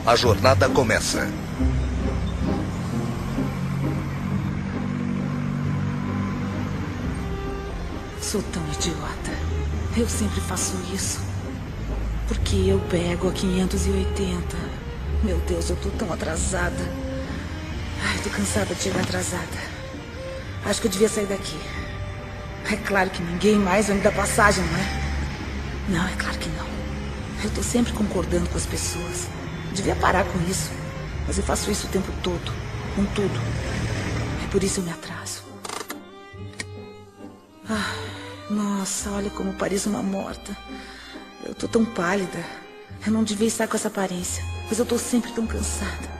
A jornada começa. Sou tão idiota. Eu sempre faço isso. Porque eu pego a 580. Meu Deus, eu tô tão atrasada. Ai, tô cansada de chegar atrasada. Acho que eu devia sair daqui. É claro que ninguém mais vai me dar passagem, não é? Não, é claro que não. Eu tô sempre concordando com as pessoas. Devia parar com isso. Mas eu faço isso o tempo todo. Com tudo. É por isso eu me atraso. Ah, nossa, olha como pareço uma morta. Eu tô tão pálida. Eu não devia estar com essa aparência. Mas eu tô sempre tão cansada.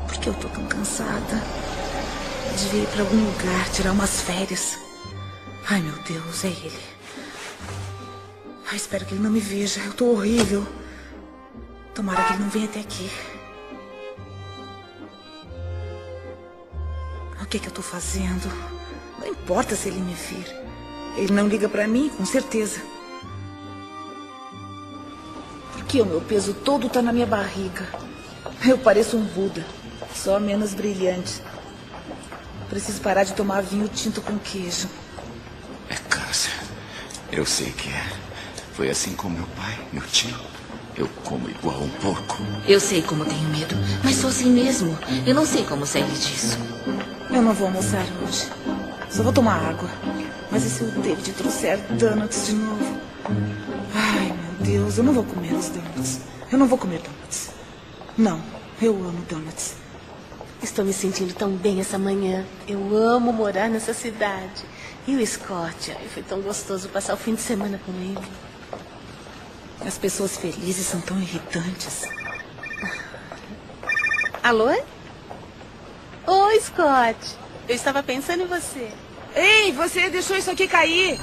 Por que eu tô tão cansada? Eu devia ir pra algum lugar, tirar umas férias. Ai, meu Deus, é ele. Ai, espero que ele não me veja. Eu tô horrível. Tomara que ele não venha até aqui. O que eu tô fazendo? Não importa se ele me vir. Ele não liga pra mim, com certeza. Porque o meu peso todo tá na minha barriga. Eu pareço um Buda, só menos brilhante. Preciso parar de tomar vinho tinto com queijo. É câncer. Eu sei que é. Foi assim com meu pai, meu tio. Eu como igual um porco. Eu sei como tenho medo, mas sou assim mesmo. Eu não sei como sair disso. Eu não vou almoçar hoje. Só vou tomar água. Mas e se o David trouxer donuts de novo? Ai, meu Deus, eu não vou comer os donuts. Eu não vou comer donuts. Não, eu amo donuts. Estou me sentindo tão bem essa manhã. Eu amo morar nessa cidade. E o Scott? Ai, foi tão gostoso passar o fim de semana com ele. As pessoas felizes são tão irritantes. Alô? Oi, Scott. Eu estava pensando em você. Ei, você deixou isso aqui cair.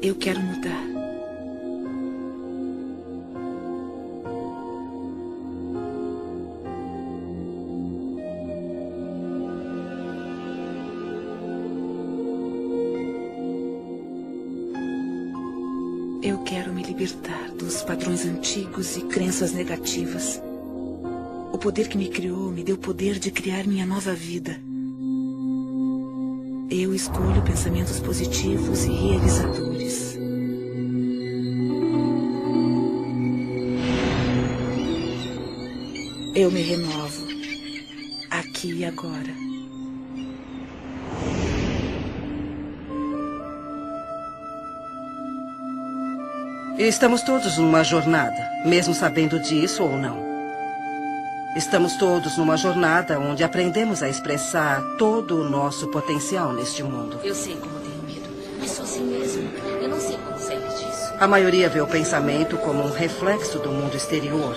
Eu quero mudar. Eu quero me libertar dos padrões antigos e crenças negativas. O poder que me criou me deu o poder de criar minha nova vida. Eu escolho pensamentos positivos e realizadores. Eu me renovo, aqui e agora. Estamos todos numa jornada, mesmo sabendo disso ou não. Estamos todos numa jornada onde aprendemos a expressar todo o nosso potencial neste mundo. Eu sei como tenho medo, mas sou assim mesmo. Eu não sei como sair disso. A maioria vê o pensamento como um reflexo do mundo exterior.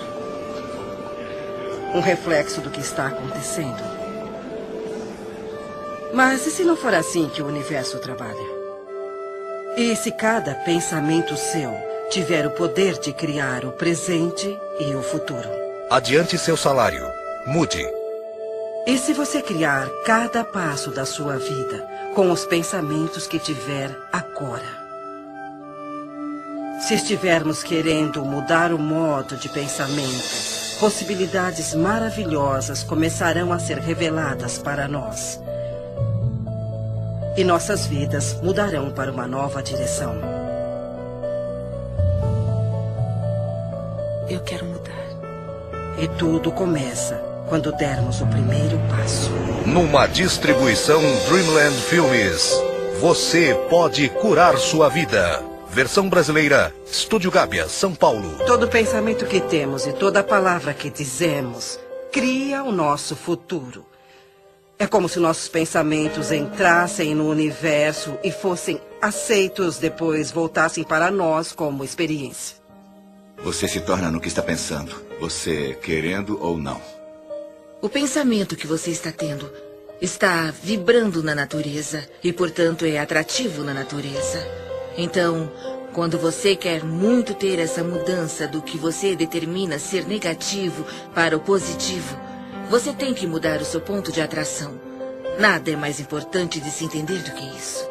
Um reflexo do que está acontecendo. Mas e se não for assim que o universo trabalha? E se cada pensamento seu tiver o poder de criar o presente e o futuro? Adiante seu salário. Mude. E se você criar cada passo da sua vida com os pensamentos que tiver agora? Se estivermos querendo mudar o modo de pensamento, possibilidades maravilhosas começarão a ser reveladas para nós. E nossas vidas mudarão para uma nova direção. Eu quero mudar. E tudo começa quando dermos o primeiro passo. Numa distribuição Dreamland Filmes, você pode curar sua vida. Versão brasileira, Estúdio Gábia, São Paulo. Todo pensamento que temos e toda palavra que dizemos cria o nosso futuro. É como se nossos pensamentos entrassem no universo e fossem aceitos, depois voltassem para nós como experiência. Você se torna no que está pensando, você querendo ou não. O pensamento que você está tendo está vibrando na natureza e, portanto, é atrativo na natureza. Então, quando você quer muito ter essa mudança do que você determina ser negativo para o positivo, Você tem que mudar o seu ponto de atração. Nada é mais importante de se entender do que isso.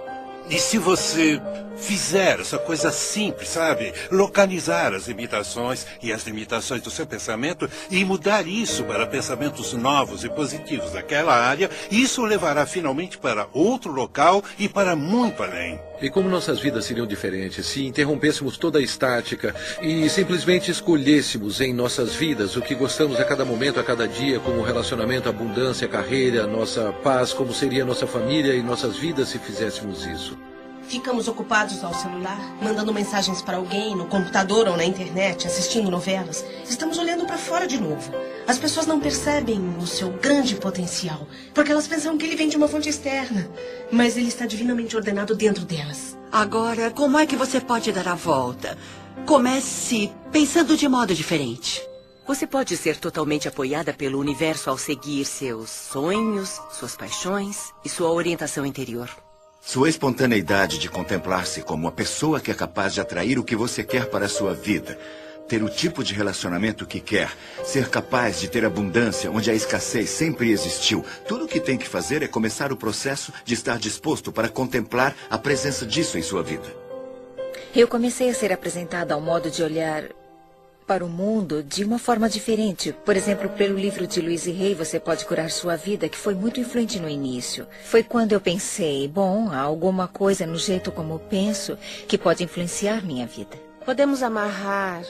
E se você fizer essa coisa simples, sabe? Localizar as limitações e as limitações do seu pensamento e mudar isso para pensamentos novos e positivos daquela área, isso o levará finalmente para outro local e para muito além. E como nossas vidas seriam diferentes se interrompêssemos toda a estática e simplesmente escolhêssemos em nossas vidas o que gostamos a cada momento, a cada dia, como relacionamento, abundância, carreira, nossa paz, como seria nossa família e nossas vidas se fizéssemos isso? Ficamos ocupados ao celular, mandando mensagens para alguém, no computador ou na internet, assistindo novelas. Estamos olhando para fora de novo. As pessoas não percebem o seu grande potencial, porque elas pensam que ele vem de uma fonte externa. Mas ele está divinamente ordenado dentro delas. Agora, como é que você pode dar a volta? Comece pensando de modo diferente. Você pode ser totalmente apoiada pelo universo ao seguir seus sonhos, suas paixões e sua orientação interior. Sua espontaneidade de contemplar-se como a pessoa que é capaz de atrair o que você quer para a sua vida, ter o tipo de relacionamento que quer, ser capaz de ter abundância onde a escassez sempre existiu. Tudo o que tem que fazer é começar o processo de estar disposto para contemplar a presença disso em sua vida. Eu comecei a ser apresentada ao modo de olhar para o mundo de uma forma diferente. Por exemplo, pelo livro de Louise Hay, Você Pode Curar Sua Vida, que foi muito influente no início. Foi quando eu pensei, bom, há alguma coisa no jeito como penso que pode influenciar minha vida. Podemos amarrar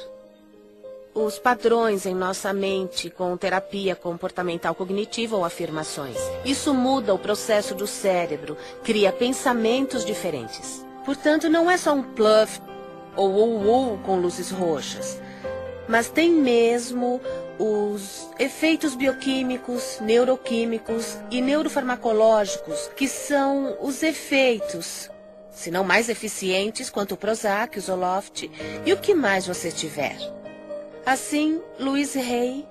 os padrões em nossa mente com terapia comportamental cognitiva ou afirmações. Isso muda o processo do cérebro, cria pensamentos diferentes. Portanto, não é só um bluff ou com luzes roxas, mas tem mesmo os efeitos bioquímicos, neuroquímicos e neurofarmacológicos, que são os efeitos, se não mais eficientes, quanto o Prozac, o Zoloft e o que mais você tiver. Assim, Louise Hay,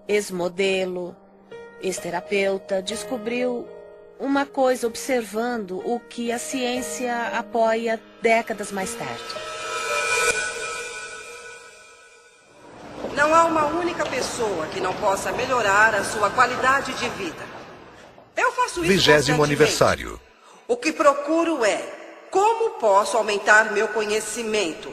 ex-modelo, ex-terapeuta, descobriu uma coisa observando o que a ciência apoia décadas mais tarde. Não há uma única pessoa que não possa melhorar a sua qualidade de vida. Eu faço isso 20º constantemente. aniversário. O que procuro é como posso aumentar meu conhecimento.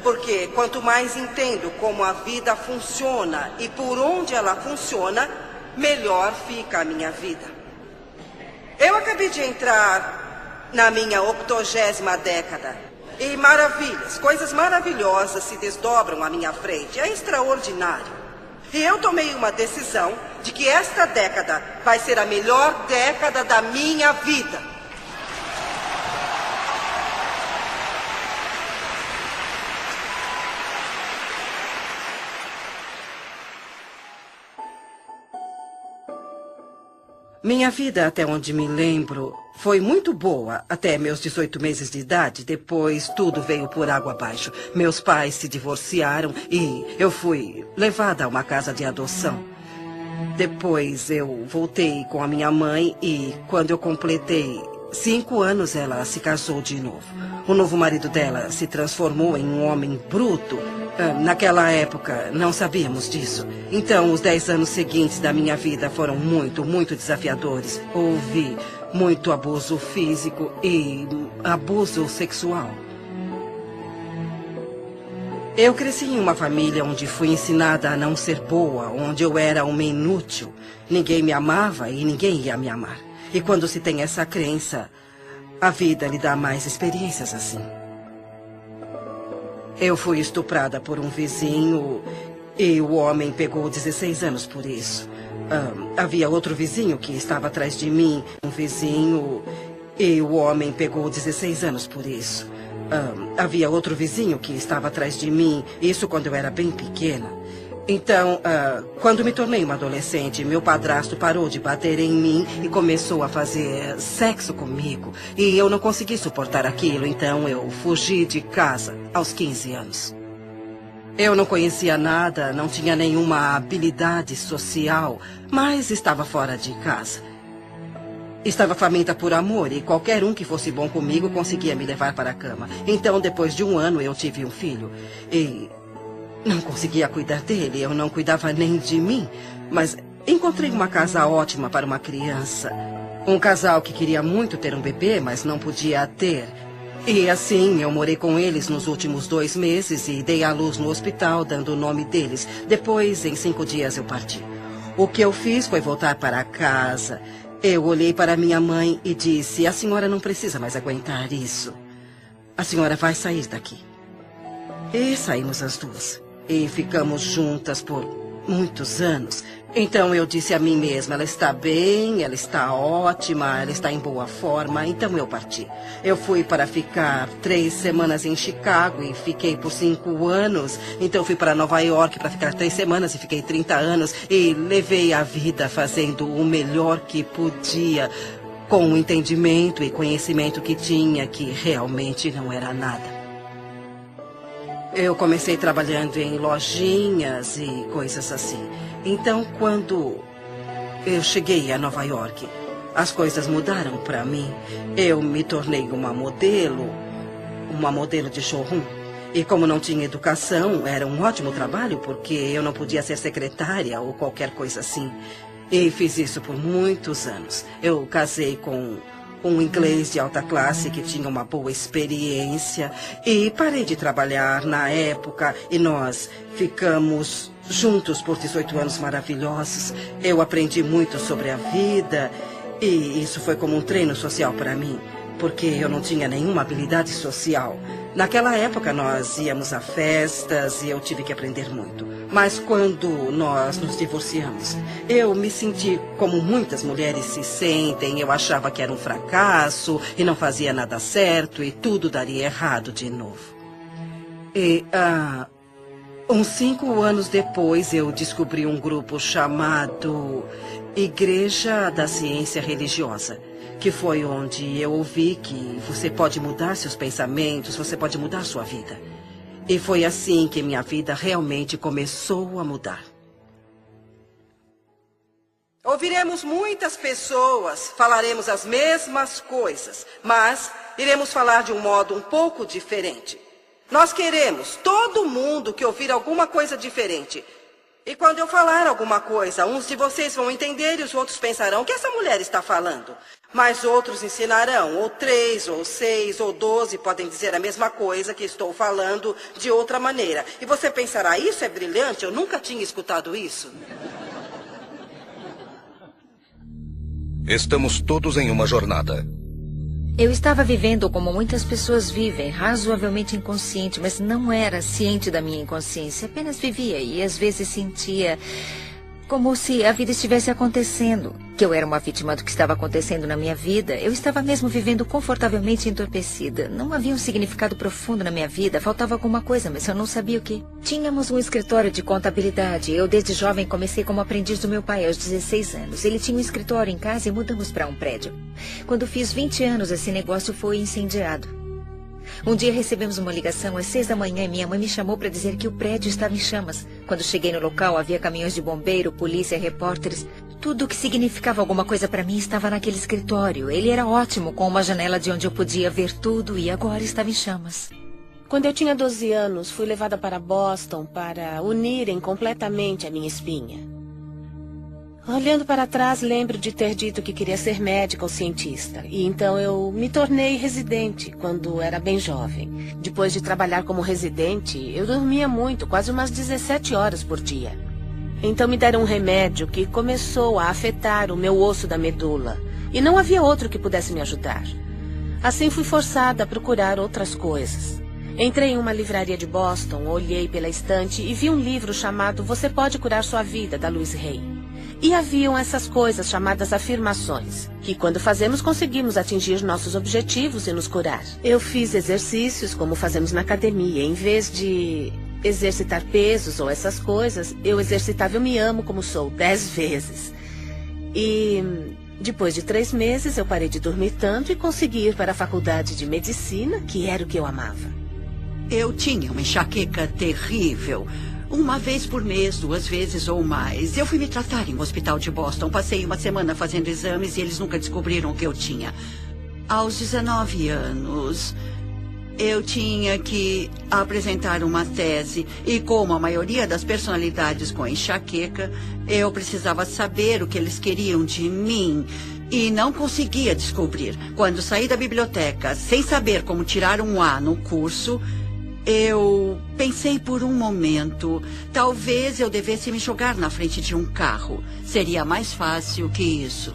Porque quanto mais entendo como a vida funciona e por onde ela funciona, melhor fica a minha vida. Eu acabei de entrar na minha 80ª década. E maravilhas, coisas maravilhosas se desdobram à minha frente. É extraordinário. E eu tomei uma decisão de que esta década vai ser a melhor década da minha vida. Minha vida, até onde me lembro, foi muito boa até meus 18 meses de idade. Depois, tudo veio por água abaixo. Meus pais se divorciaram e eu fui levada a uma casa de adoção. Depois, eu voltei com a minha mãe e, quando eu completei 5 anos, ela se casou de novo. O novo marido dela se transformou em um homem bruto. Naquela época, não sabíamos disso. Então, os 10 anos seguintes da minha vida foram muito desafiadores. Houve muito abuso físico e abuso sexual. Eu cresci em uma família onde fui ensinada a não ser boa, onde eu era uma inútil. Ninguém me amava e ninguém ia me amar. E quando se tem essa crença, a vida lhe dá mais experiências assim. Eu fui estuprada por um vizinho e o homem pegou 16 anos por isso. Havia outro vizinho que estava atrás de mim, um vizinho, e o homem pegou 16 anos por isso. Havia outro vizinho que estava atrás de mim, isso quando eu era bem pequena. Então, quando me tornei uma adolescente, meu padrasto parou de bater em mim e começou a fazer sexo comigo. E eu não consegui suportar aquilo, então eu fugi de casa aos 15 anos. Eu não conhecia nada, não tinha nenhuma habilidade social, mas estava fora de casa. Estava faminta por amor e qualquer um que fosse bom comigo conseguia me levar para a cama. Então, depois de 1 ano, eu tive um filho e não conseguia cuidar dele, eu não cuidava nem de mim, mas encontrei uma casa ótima para uma criança. Um casal que queria muito ter um bebê, mas não podia ter. E assim, eu morei com eles nos últimos 2 meses e dei à luz no hospital, dando o nome deles. Depois, em 5 dias, eu parti. O que eu fiz foi voltar para casa. Eu olhei para minha mãe e disse: a senhora não precisa mais aguentar isso. A senhora vai sair daqui. E saímos as duas. E ficamos juntas por muitos anos. Então eu disse a mim mesma: ela está bem, ela está ótima, ela está em boa forma. Então eu parti. Eu fui para ficar 3 semanas em Chicago e fiquei por 5 anos. Então fui para Nova York para ficar 3 semanas e fiquei 30 anos. E levei a vida fazendo o melhor que podia, com o entendimento e conhecimento que tinha, que realmente não era nada. Eu comecei trabalhando em lojinhas e coisas assim. Então, quando eu cheguei a Nova York, as coisas mudaram para mim. Eu me tornei uma modelo de showroom. E como não tinha educação, era um ótimo trabalho, porque eu não podia ser secretária ou qualquer coisa assim. E fiz isso por muitos anos. Eu casei com um inglês de alta classe que tinha uma boa experiência. E parei de trabalhar na época e nós ficamos juntos por 18 anos maravilhosos. Eu aprendi muito sobre a vida e isso foi como um treino social para mim, porque eu não tinha nenhuma habilidade social. Naquela época nós íamos a festas e eu tive que aprender muito. Mas quando nós nos divorciamos, eu me senti como muitas mulheres se sentem. Eu achava que era um fracasso e não fazia nada certo e tudo daria errado de novo. E uns 5 anos depois eu descobri um grupo chamado Igreja da Ciência Religiosa, que foi onde eu ouvi que você pode mudar seus pensamentos, você pode mudar sua vida. E foi assim que minha vida realmente começou a mudar. Ouviremos muitas pessoas, falaremos as mesmas coisas, mas iremos falar de um modo um pouco diferente. Nós queremos, todo mundo, que ouvir alguma coisa diferente. E quando eu falar alguma coisa, uns de vocês vão entender e os outros pensarão: o que essa mulher está falando? Mas outros ensinarão, ou 3, ou 6, ou 12 podem dizer a mesma coisa que estou falando de outra maneira. E você pensará: isso é brilhante, eu nunca tinha escutado isso. Estamos todos em uma jornada. Eu estava vivendo como muitas pessoas vivem, razoavelmente inconsciente, mas não era ciente da minha inconsciência. Apenas vivia e às vezes sentia como se a vida estivesse acontecendo, que eu era uma vítima do que estava acontecendo na minha vida. Eu estava mesmo vivendo confortavelmente entorpecida. Não havia um significado profundo na minha vida, faltava alguma coisa, mas eu não sabia o que. Tínhamos um escritório de contabilidade. Eu, desde jovem, comecei como aprendiz do meu pai aos 16 anos. Ele tinha um escritório em casa e mudamos para um prédio. Quando fiz 20 anos, esse negócio foi incendiado. Um dia recebemos uma ligação às 6 da manhã e minha mãe me chamou para dizer que o prédio estava em chamas. Quando cheguei no local, havia caminhões de bombeiro, polícia, repórteres. Tudo o que significava alguma coisa para mim estava naquele escritório. Ele era ótimo, com uma janela de onde eu podia ver tudo, e agora estava em chamas. Quando eu tinha 12 anos, fui levada para Boston para unirem completamente a minha espinha. Olhando para trás, lembro de ter dito que queria ser médica ou cientista. E então eu me tornei residente quando era bem jovem. Depois de trabalhar como residente, eu dormia muito, quase umas 17 horas por dia. Então me deram um remédio que começou a afetar o meu osso da medula. E não havia outro que pudesse me ajudar. Assim fui forçada a procurar outras coisas. Entrei em uma livraria de Boston, olhei pela estante e vi um livro chamado Você Pode Curar Sua Vida, da Louise Hay. E haviam essas coisas chamadas afirmações, que quando fazemos conseguimos atingir nossos objetivos e nos curar. Eu fiz exercícios como fazemos na academia. Em vez de exercitar pesos ou essas coisas, eu exercitava Eu Me Amo Como Sou 10 vezes. E depois de 3 meses eu parei de dormir tanto e consegui ir para a faculdade de medicina, que era o que eu amava. Eu tinha uma enxaqueca terrível. 1 vez por mês, 2 vezes ou mais. Eu fui me tratar em um hospital de Boston. Passei uma semana fazendo exames e eles nunca descobriram o que eu tinha. Aos 19 anos, Eu tinha que apresentar uma tese e, como a maioria das personalidades com enxaqueca, eu precisava saber o que eles queriam de mim e não conseguia descobrir. Quando saí da biblioteca sem saber como tirar um A no curso, eu pensei por um momento, talvez eu devesse me jogar na frente de um carro. Seria mais fácil que isso.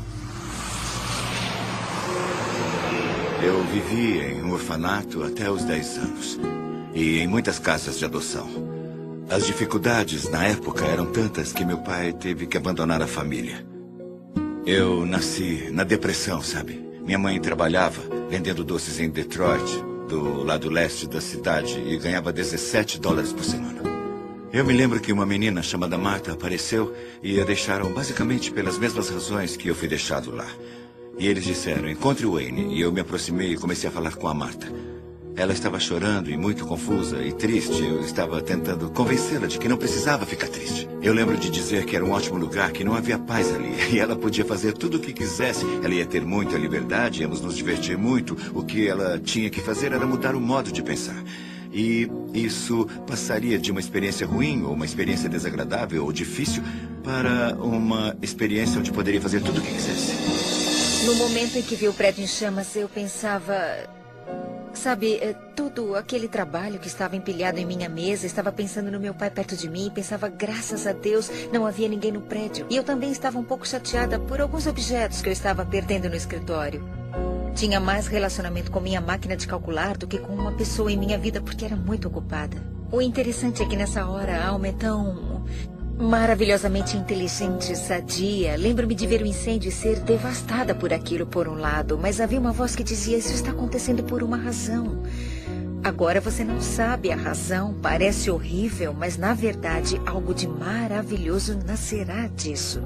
Eu vivi em um orfanato até os 10 anos. E em muitas casas de adoção. As dificuldades na época eram tantas que meu pai teve que abandonar a família. Eu nasci na depressão, sabe? Minha mãe trabalhava vendendo doces em Detroit, do lado leste da cidade, e ganhava $17 por semana. Eu me lembro que uma menina chamada Marta apareceu e a deixaram basicamente pelas mesmas razões que eu fui deixado lá. E eles disseram, encontre o Wayne. E eu me aproximei e comecei a falar com a Marta. Ela estava chorando e muito confusa e triste. Eu estava tentando convencê-la de que não precisava ficar triste. Eu lembro de dizer que era um ótimo lugar, que não havia paz ali. E ela podia fazer tudo o que quisesse. Ela ia ter muita liberdade, íamos nos divertir muito. O que ela tinha que fazer era mudar o modo de pensar. E isso passaria de uma experiência ruim, ou uma experiência desagradável ou difícil, para uma experiência onde poderia fazer tudo o que quisesse. No momento em que vi o prédio em chamas, eu pensava... Sabe, todo aquele trabalho que estava empilhado em minha mesa, estava pensando no meu pai perto de mim, pensava, graças a Deus, não havia ninguém no prédio. E eu também estava um pouco chateada por alguns objetos que eu estava perdendo no escritório. Tinha mais relacionamento com minha máquina de calcular do que com uma pessoa em minha vida, porque era muito ocupada. O interessante é que nessa hora a alma é tão... maravilhosamente inteligente, sadia. Lembro-me de ver o incêndio e ser devastada por aquilo por um lado, mas havia uma voz que dizia, isso está acontecendo por uma razão. Agora você não sabe a razão, parece horrível, mas na verdade algo de maravilhoso nascerá disso.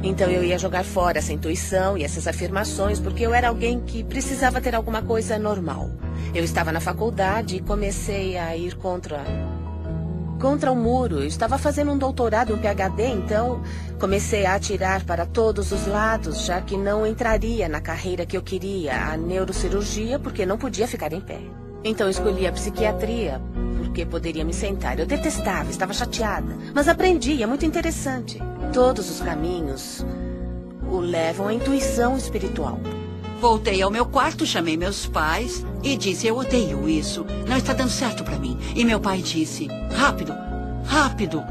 Então eu ia jogar fora essa intuição e essas afirmações, porque eu era alguém que precisava ter alguma coisa normal. Eu estava na faculdade e comecei a ir contra o muro. Eu estava fazendo um doutorado, um PhD, então comecei a atirar para todos os lados, já que não entraria na carreira que eu queria, a neurocirurgia, porque não podia ficar em pé. Então escolhi a psiquiatria, porque poderia me sentar. Eu detestava, estava chateada, mas aprendi, é muito interessante. Todos os caminhos o levam à intuição espiritual. Voltei ao meu quarto, chamei meus pais e disse, eu odeio isso, não está dando certo para mim. E meu pai disse, rápido, rápido,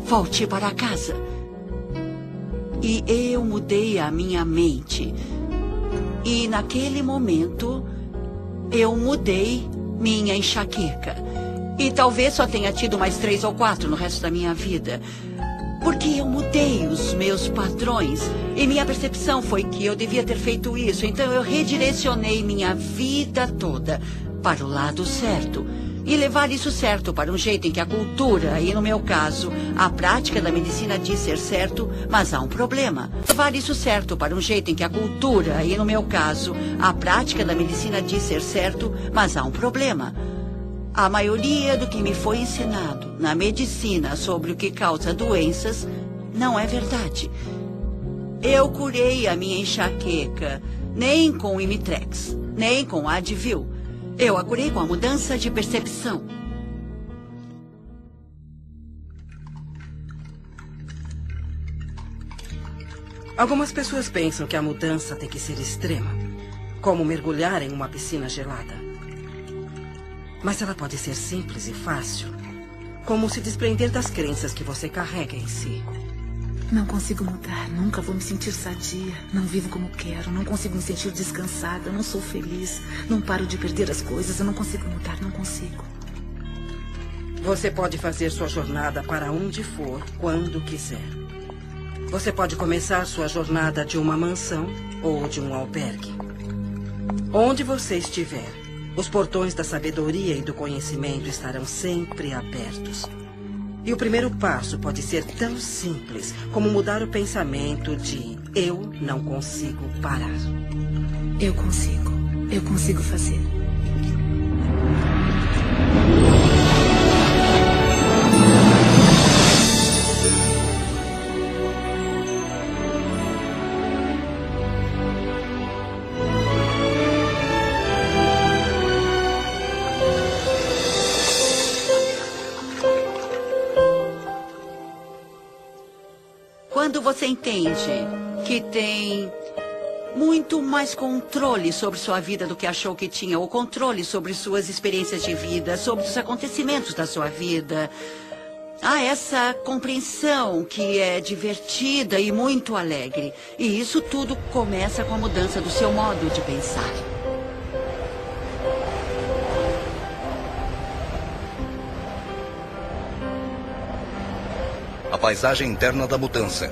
volte para casa. E eu mudei a minha mente. E naquele momento, eu mudei minha enxaqueca. E talvez só tenha tido mais 3 ou 4 no resto da minha vida. Porque eu mudei os meus padrões e minha percepção foi que eu devia ter feito isso. Então eu redirecionei minha vida toda para o lado certo. E levar isso certo para um jeito em que a cultura, e no meu caso, a prática da medicina diz ser certo, mas há um problema. Levar isso certo para um jeito em que a cultura, e no meu caso, a prática da medicina diz ser certo, mas há um problema. A maioria do que me foi ensinado na medicina sobre o que causa doenças não é verdade. Eu curei a minha enxaqueca nem com o Imitrex, nem com a Advil. Eu a curei com a mudança de percepção. Algumas pessoas pensam que a mudança tem que ser extrema, como mergulhar em uma piscina gelada. Mas ela pode ser simples e fácil, como se desprender das crenças que você carrega em si. Não consigo mudar, nunca vou me sentir sadia. Não vivo como quero, não consigo me sentir descansada, não sou feliz. Não paro de perder as coisas, eu não consigo mudar, não consigo. Você pode fazer sua jornada para onde for, quando quiser. Você pode começar sua jornada de uma mansão ou de um albergue. Onde você estiver, os portões da sabedoria e do conhecimento estarão sempre abertos. E o primeiro passo pode ser tão simples como mudar o pensamento de eu não consigo parar. Eu consigo fazer. Quando você entende que tem muito mais controle sobre sua vida do que achou que tinha, ou controle sobre suas experiências de vida, sobre os acontecimentos da sua vida, há essa compreensão que é divertida e muito alegre. E isso tudo começa com a mudança do seu modo de pensar. A paisagem interna da mudança.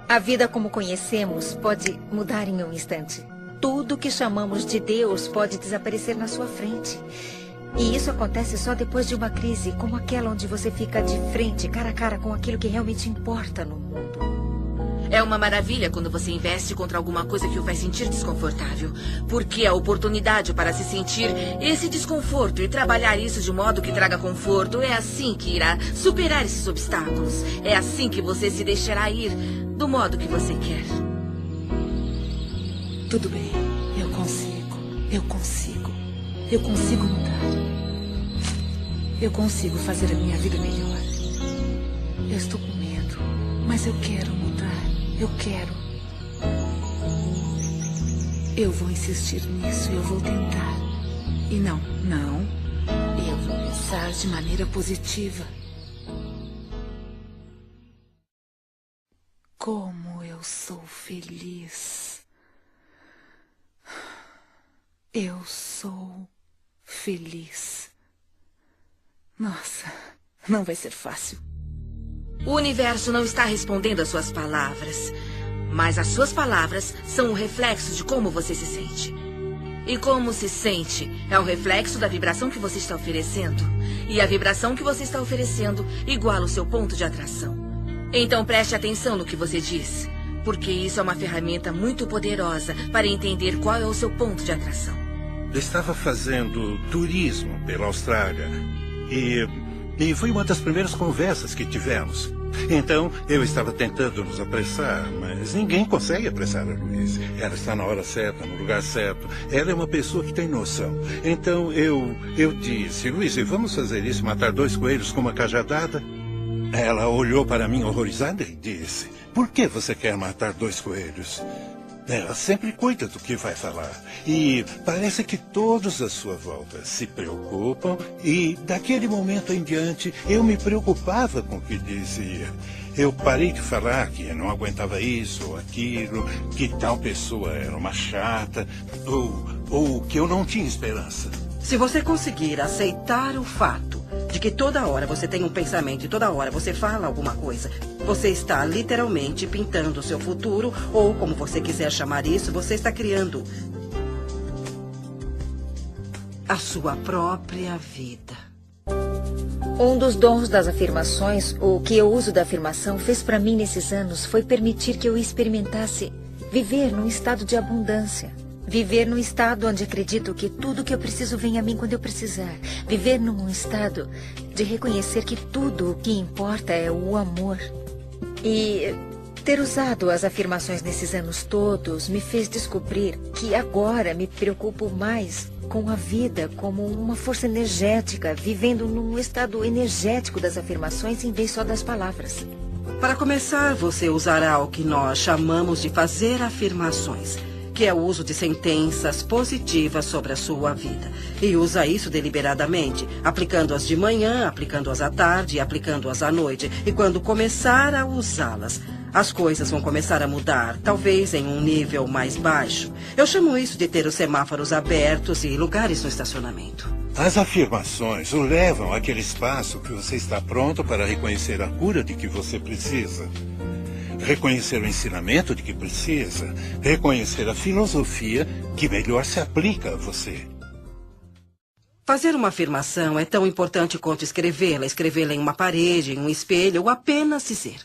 A vida como conhecemos pode mudar em um instante. Tudo que chamamos de Deus pode desaparecer na sua frente. E isso acontece só depois de uma crise, como aquela onde você fica de frente, cara a cara com aquilo que realmente importa no mundo. É uma maravilha quando você investe contra alguma coisa que o faz sentir desconfortável. Porque a oportunidade para se sentir esse desconforto e trabalhar isso de modo que traga conforto é assim que irá superar esses obstáculos. É assim que você se deixará ir do modo que você quer. Tudo bem, eu consigo. Eu consigo. Eu consigo mudar. Eu consigo fazer a minha vida melhor. Eu estou com medo, mas eu quero mudar. Eu quero. Eu vou insistir nisso, eu vou tentar. E não. Eu vou pensar de maneira positiva. Como eu sou feliz. Eu sou feliz. Nossa, não vai ser fácil. O universo não está respondendo às suas palavras, mas as suas palavras são o reflexo de como você se sente. E como se sente é o reflexo da vibração que você está oferecendo. E a vibração que você está oferecendo iguala o seu ponto de atração. Então preste atenção no que você diz, porque isso é uma ferramenta muito poderosa para entender qual é o seu ponto de atração. Eu estava fazendo turismo pela Austrália e foi uma das primeiras conversas que tivemos. Então, eu estava tentando nos apressar, mas ninguém consegue apressar a Louise. Ela está na hora certa, no lugar certo. Ela é uma pessoa que tem noção. Então, eu disse, Louise, vamos fazer isso, matar 2 coelhos com uma cajadada? Ela olhou para mim horrorizada e disse, por que você quer matar 2 coelhos? Ela sempre cuida do que vai falar. E parece que todos à sua volta se preocupam. E daquele momento em diante, eu me preocupava com o que dizia. Eu parei de falar que não aguentava isso ou aquilo, que tal pessoa era uma chata, ou que eu não tinha esperança. Se você conseguir aceitar o fato de que toda hora você tem um pensamento e toda hora você fala alguma coisa, você está literalmente pintando o seu futuro, ou como você quiser chamar isso, você está criando a sua própria vida. Um dos dons das afirmações, o que eu uso da afirmação, fez para mim nesses anos foi permitir que eu experimentasse viver num estado de abundância. Viver num estado onde acredito que tudo que eu preciso vem a mim quando eu precisar. Viver num estado de reconhecer que tudo o que importa é o amor. E ter usado as afirmações nesses anos todos me fez descobrir que agora me preocupo mais com a vida como uma força energética, vivendo num estado energético das afirmações em vez só das palavras. Para começar, você usará o que nós chamamos de fazer afirmações, que é o uso de sentenças positivas sobre a sua vida. E usa isso deliberadamente, aplicando-as de manhã, aplicando-as à tarde, aplicando-as à noite. E quando começar a usá-las, as coisas vão começar a mudar, talvez em um nível mais baixo. Eu chamo isso de ter os semáforos abertos e lugares no estacionamento. As afirmações o levam àquele espaço que você está pronto para reconhecer a cura de que você precisa. Reconhecer o ensinamento de que precisa, reconhecer a filosofia que melhor se aplica a você. Fazer uma afirmação é tão importante quanto escrevê-la em uma parede, em um espelho, ou apenas dizer.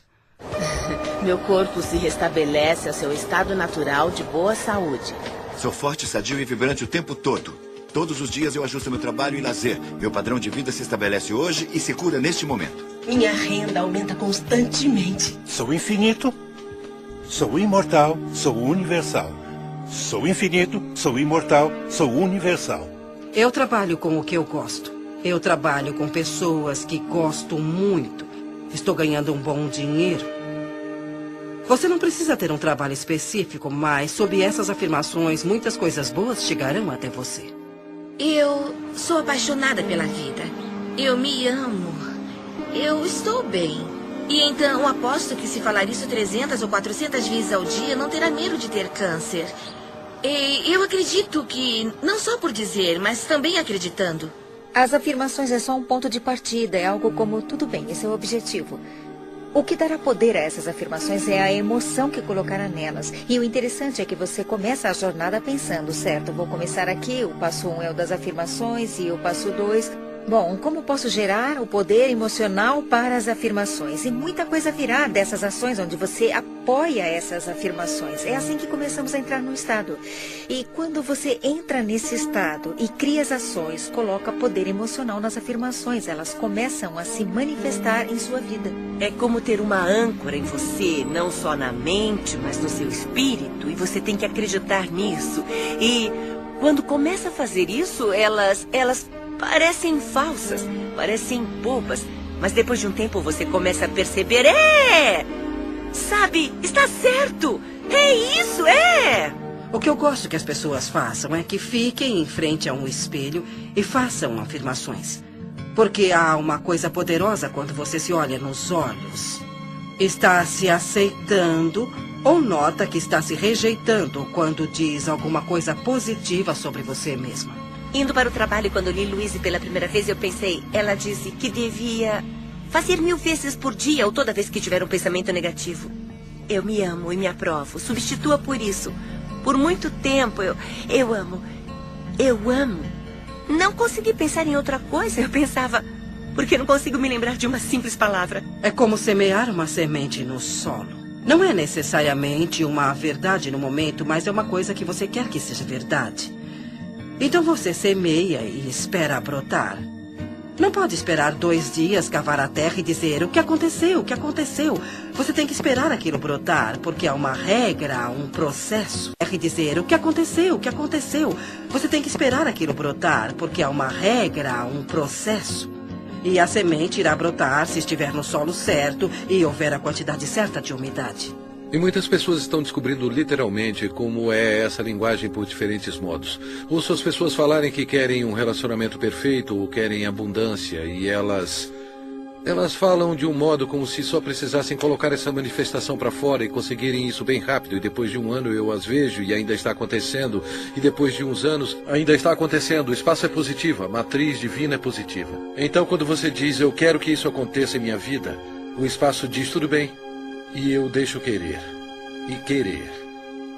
Meu corpo se restabelece ao seu estado natural de boa saúde. Sou forte, sadio e vibrante o tempo todo. Todos os dias eu ajusto meu trabalho e lazer. Meu padrão de vida se estabelece hoje e se cura neste momento. Minha renda aumenta constantemente. Sou infinito, sou imortal, sou universal. Sou infinito, sou imortal, sou universal. Eu trabalho com o que eu gosto. Eu trabalho com pessoas que gosto muito. Estou ganhando um bom dinheiro. Você não precisa ter um trabalho específico, mas sob essas afirmações, muitas coisas boas chegarão até você. Eu sou apaixonada pela vida. Eu me amo. Eu estou bem. E então aposto que se falar isso 300 ou 400 vezes ao dia, não terá medo de ter câncer. E eu acredito que, não só por dizer, mas também acreditando. As afirmações é só um ponto de partida. É algo como, tudo bem, esse é o objetivo. O que dará poder a essas afirmações é a emoção que colocará nelas. E o interessante é que você começa a jornada pensando, certo, vou começar aqui, o passo 1 é o das afirmações e o passo 2... Bom, como posso gerar o poder emocional para as afirmações? E muita coisa virá dessas ações onde você apoia essas afirmações. É assim que começamos a entrar no estado. E quando você entra nesse estado e cria as ações, coloca poder emocional nas afirmações. Elas começam a se manifestar em sua vida. É como ter uma âncora em você, não só na mente, mas no seu espírito. E você tem que acreditar nisso. E quando começa a fazer isso, elas parecem falsas, parecem bobas, mas depois de um tempo você começa a perceber, sabe, está certo, é isso, O que eu gosto que as pessoas façam é que fiquem em frente a um espelho e façam afirmações. Porque há uma coisa poderosa quando você se olha nos olhos. Está se aceitando ou nota que está se rejeitando quando diz alguma coisa positiva sobre você mesma. Indo para o trabalho, quando li Louise pela primeira vez, eu pensei, ela disse que devia fazer 1000 vezes por dia ou toda vez que tiver um pensamento negativo. Eu me amo e me aprovo. Substitua por isso. Por muito tempo, eu amo. Eu amo. Não consegui pensar em outra coisa. Eu pensava, porque não consigo me lembrar de uma simples palavra. É como semear uma semente no solo. Não é necessariamente uma verdade no momento, mas é uma coisa que você quer que seja verdade. Então você semeia e espera brotar. Não pode esperar 2 dias, cavar a terra e dizer o que aconteceu, o que aconteceu. Você tem que esperar aquilo brotar, porque há uma regra, um processo. E dizer o que aconteceu, o que aconteceu. Você tem que esperar aquilo brotar, porque há uma regra, um processo. E a semente irá brotar se estiver no solo certo e houver a quantidade certa de umidade. E muitas pessoas estão descobrindo literalmente como é essa linguagem por diferentes modos. Ouço as pessoas falarem que querem um relacionamento perfeito ou querem abundância e elas falam de um modo como se só precisassem colocar essa manifestação para fora e conseguirem isso bem rápido. E depois de um ano eu as vejo e ainda está acontecendo. E depois de uns anos ainda está acontecendo. O espaço é positivo, a matriz divina é positiva. Então quando você diz eu quero que isso aconteça em minha vida, o espaço diz tudo bem. E eu deixo querer. E querer.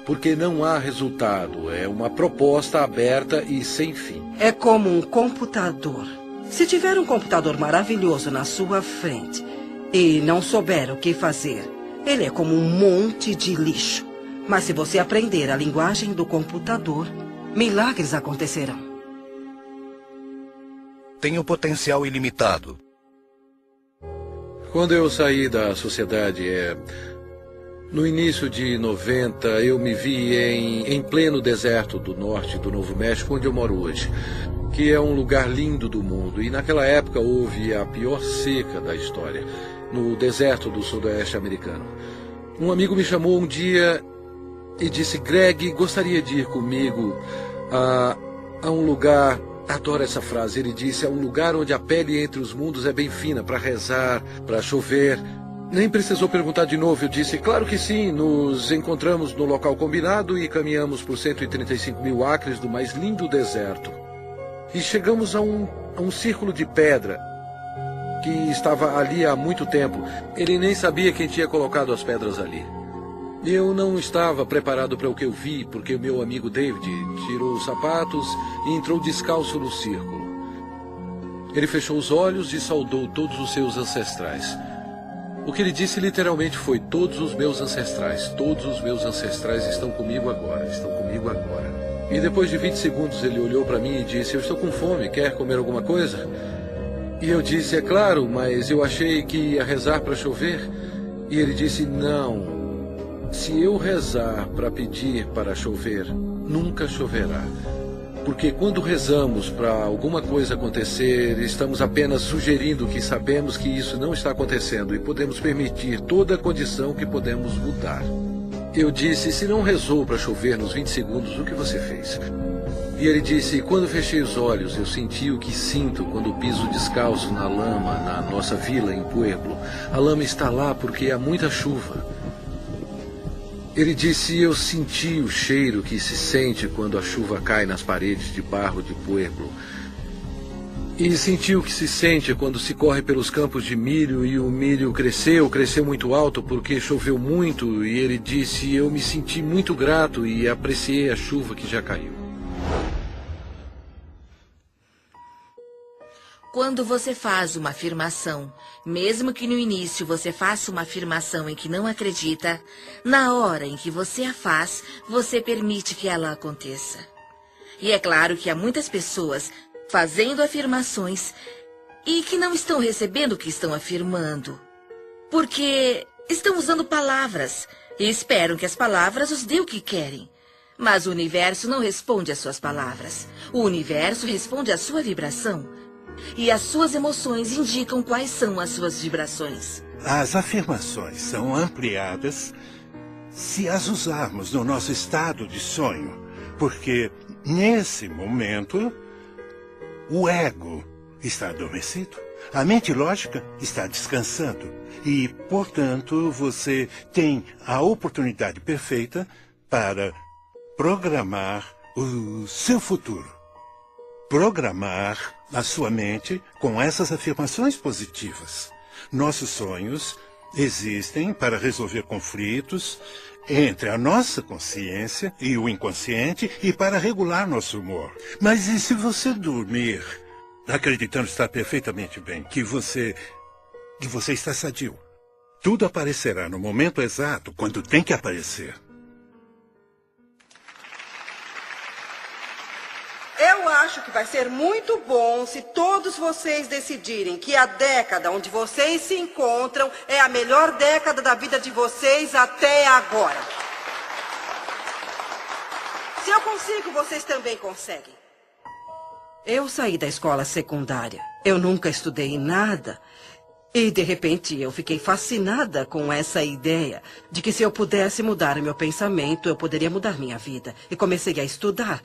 Porque não há resultado. É uma proposta aberta e sem fim. É como um computador. Se tiver um computador maravilhoso na sua frente e não souber o que fazer, ele é como um monte de lixo. Mas se você aprender a linguagem do computador, milagres acontecerão. Tem o potencial ilimitado. Quando eu saí da sociedade, no início de 90, eu me vi em pleno deserto do norte do Novo México, onde eu moro hoje, que é um lugar lindo do mundo. E naquela época houve a pior seca da história, no deserto do sudoeste americano. Um amigo me chamou um dia e disse, Greg, gostaria de ir comigo a um lugar... Adoro essa frase. Ele disse, é um lugar onde a pele entre os mundos é bem fina, para rezar, para chover. Nem precisou perguntar de novo. Eu disse, claro que sim. Nos encontramos no local combinado e caminhamos por 135 mil acres do mais lindo deserto. E chegamos a um círculo de pedra que estava ali há muito tempo. Ele nem sabia quem tinha colocado as pedras ali. Eu não estava preparado para o que eu vi, porque o meu amigo David tirou os sapatos e entrou descalço no círculo. Ele fechou os olhos e saudou todos os seus ancestrais. O que ele disse literalmente foi, todos os meus ancestrais estão comigo agora, E depois de 20 segundos ele olhou para mim e disse, eu estou com fome, quer comer alguma coisa? E eu disse, é claro, mas eu achei que ia rezar para chover. E ele disse, não. Se eu rezar para pedir para chover, nunca choverá. porque quando rezamos para alguma coisa acontecer, estamos apenas sugerindo que sabemos que isso não está acontecendo e podemos permitir toda a condição que podemos mudar. Eu disse, se não rezou para chover nos 20 segundos, o que você fez? E ele disse, quando fechei os olhos, eu senti o que sinto quando piso descalço na lama, na nossa vila em Pueblo. A lama está lá porque há muita chuva. Ele disse, eu senti o cheiro que se sente quando a chuva cai nas paredes de barro de Pueblo. E senti o que se sente quando se corre pelos campos de milho e o milho cresceu muito alto porque choveu muito. E ele disse, eu me senti muito grato e apreciei a chuva que já caiu. Quando você faz uma afirmação, mesmo que no início você faça uma afirmação em que não acredita, na hora em que você a faz, você permite que ela aconteça. E é claro que há muitas pessoas fazendo afirmações e que não estão recebendo o que estão afirmando, porque estão usando palavras e esperam que as palavras os dê o que querem. Mas o universo não responde às suas palavras. O universo responde à sua vibração. E as suas emoções indicam quais são as suas vibrações. As afirmações são ampliadas se as usarmos no nosso estado de sonho, porque nesse momento o ego está adormecido, a mente lógica está descansando e, portanto, você tem a oportunidade perfeita para programar o seu futuro. Programar a sua mente com essas afirmações positivas. Nossos sonhos existem para resolver conflitos entre a nossa consciência e o inconsciente e para regular nosso humor. Mas e se você dormir acreditando estar perfeitamente bem, que você está sadio? Tudo aparecerá no momento exato, quando tem que aparecer. Eu acho que vai ser muito bom se todos vocês decidirem que a década onde vocês se encontram é a melhor década da vida de vocês até agora. Se eu consigo, vocês também conseguem. Eu saí da escola secundária. Eu nunca estudei nada. E, de repente, eu fiquei fascinada com essa ideia de que se eu pudesse mudar meu pensamento, eu poderia mudar minha vida. E comecei a estudar.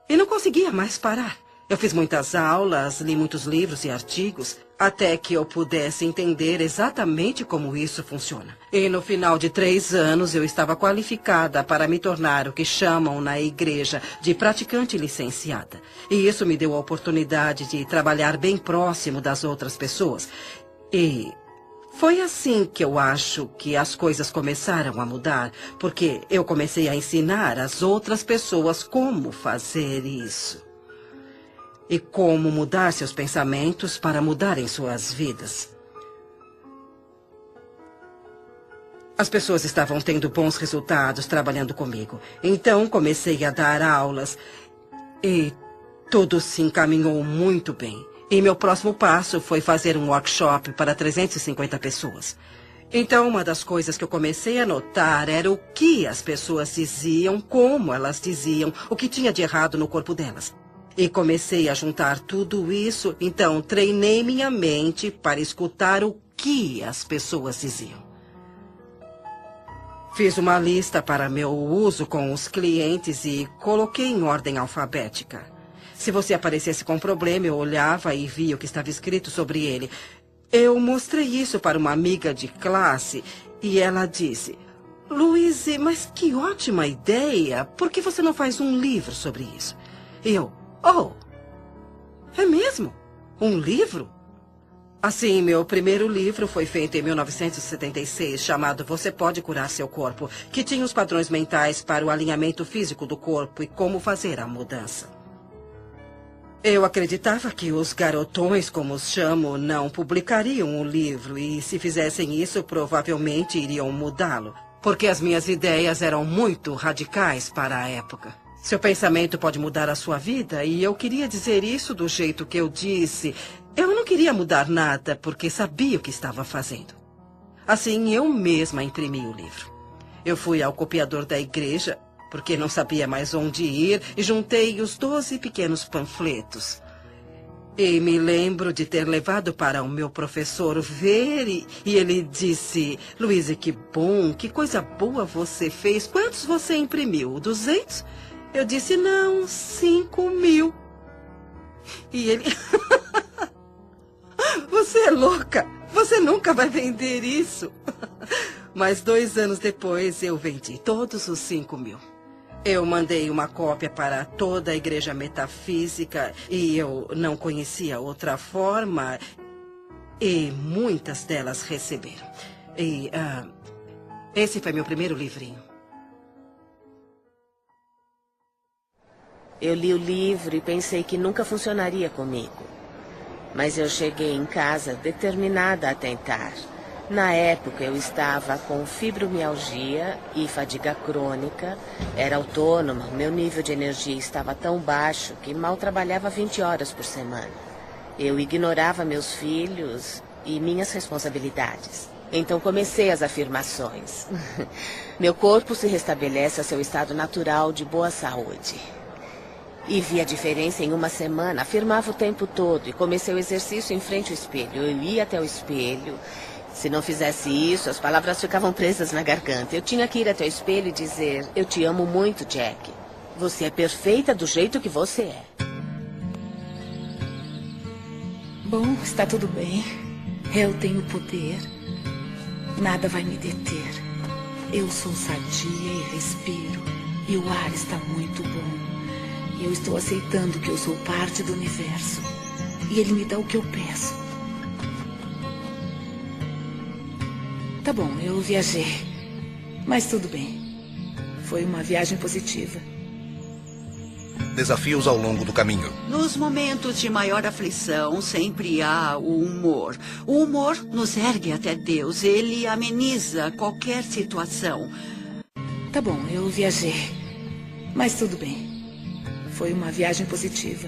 E não conseguia mais parar. Eu fiz muitas aulas, li muitos livros e artigos, até que eu pudesse entender exatamente como isso funciona. E no final de 3 anos, eu estava qualificada para me tornar o que chamam na igreja de praticante licenciada. E isso me deu a oportunidade de trabalhar bem próximo das outras pessoas. E foi assim que eu acho que as coisas começaram a mudar, porque eu comecei a ensinar as outras pessoas como fazer isso. E como mudar seus pensamentos para mudarem suas vidas. As pessoas estavam tendo bons resultados trabalhando comigo. Então comecei a dar aulas e tudo se encaminhou muito bem. E meu próximo passo foi fazer um workshop para 350 pessoas. Então, uma das coisas que eu comecei a notar era o que as pessoas diziam, como elas diziam, o que tinha de errado no corpo delas. E comecei a juntar tudo isso, então treinei minha mente para escutar o que as pessoas diziam. Fiz uma lista para meu uso com os clientes e coloquei em ordem alfabética. Se você aparecesse com um problema, eu olhava e via o que estava escrito sobre ele. Eu mostrei isso para uma amiga de classe e ela disse: Louise, mas que ótima ideia! Por que você não faz um livro sobre isso? E eu, é mesmo? Um livro? Assim, meu primeiro livro foi feito em 1976, chamado Você Pode Curar Seu Corpo, que tinha os padrões mentais para o alinhamento físico do corpo e como fazer a mudança. Eu acreditava que os garotões, como os chamo, não publicariam o livro e, se fizessem isso, provavelmente iriam mudá-lo, porque as minhas ideias eram muito radicais para a época. Seu pensamento pode mudar a sua vida e eu queria dizer isso do jeito que eu disse. Eu não queria mudar nada porque sabia o que estava fazendo. Assim, eu mesma imprimi o livro. Eu fui ao copiador da igreja. porque não sabia mais onde ir, e juntei os 12 pequenos panfletos. E me lembro de ter levado para o meu professor ver, e ele disse: Luísa, que bom, que coisa boa você fez. Quantos você imprimiu? 200? Eu disse: não, 5.000. E ele: você é louca, você nunca vai vender isso. Mas 2 anos depois eu vendi todos os 5.000. Eu mandei uma cópia para toda a igreja metafísica e eu não conhecia outra forma, e muitas delas receberam. E esse foi meu primeiro livrinho. Eu li o livro e pensei que nunca funcionaria comigo. Mas eu cheguei em casa determinada a tentar. Na época, eu estava com fibromialgia e fadiga crônica, era autônoma, meu nível de energia estava tão baixo que mal trabalhava 20 horas por semana. Eu ignorava meus filhos e minhas responsabilidades. Então comecei as afirmações. Meu corpo se restabelece ao seu estado natural de boa saúde. E vi a diferença em uma semana, afirmava o tempo todo e comecei o exercício em frente ao espelho. Eu ia até o espelho. Se não fizesse isso, as palavras ficavam presas na garganta. Eu tinha que ir até o espelho e dizer: eu te amo muito, Jack. Você é perfeita do jeito que você é. Bom, está tudo bem. Eu tenho poder. Nada vai me deter. Eu sou sadia e respiro. E o ar está muito bom. E eu estou aceitando que eu sou parte do universo. E ele me dá o que eu peço. Tá bom, eu viajei. Mas tudo bem. Foi uma viagem positiva. Desafios ao longo do caminho. Nos momentos de maior aflição, sempre há o humor. O humor nos ergue até Deus. Ele ameniza qualquer situação. Tá bom, eu viajei. Mas tudo bem. Foi uma viagem positiva.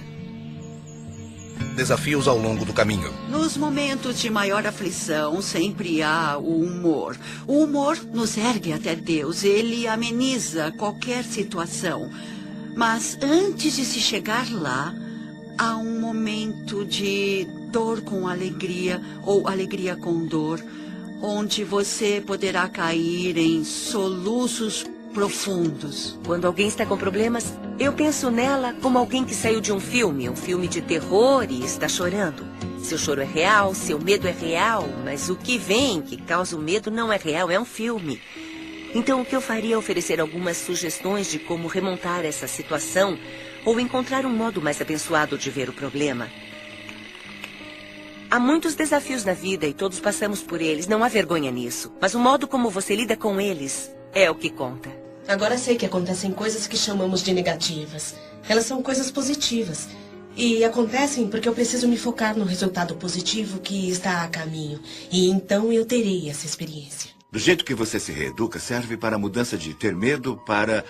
Desafios ao longo do caminho. Nos momentos de maior aflição, sempre há o humor. O humor nos ergue até Deus. Ele ameniza qualquer situação. Mas antes de se chegar lá, há um momento de dor com alegria ou alegria com dor, onde você poderá cair em soluços profundos. Quando alguém está com problemas, eu penso nela como alguém que saiu de um filme de terror e está chorando. Seu choro é real, seu medo é real, mas o que vem, que causa o medo, não é real, é um filme. Então, o que eu faria é oferecer algumas sugestões de como remontar essa situação ou encontrar um modo mais abençoado de ver o problema. Há muitos desafios na vida e todos passamos por eles, não há vergonha nisso. Mas o modo como você lida com eles é o que conta. Agora sei que acontecem coisas que chamamos de negativas. Elas são coisas positivas. E acontecem porque eu preciso me focar no resultado positivo que está a caminho. E então eu terei essa experiência. Do jeito que você se reeduca, serve para a mudança de ter medo para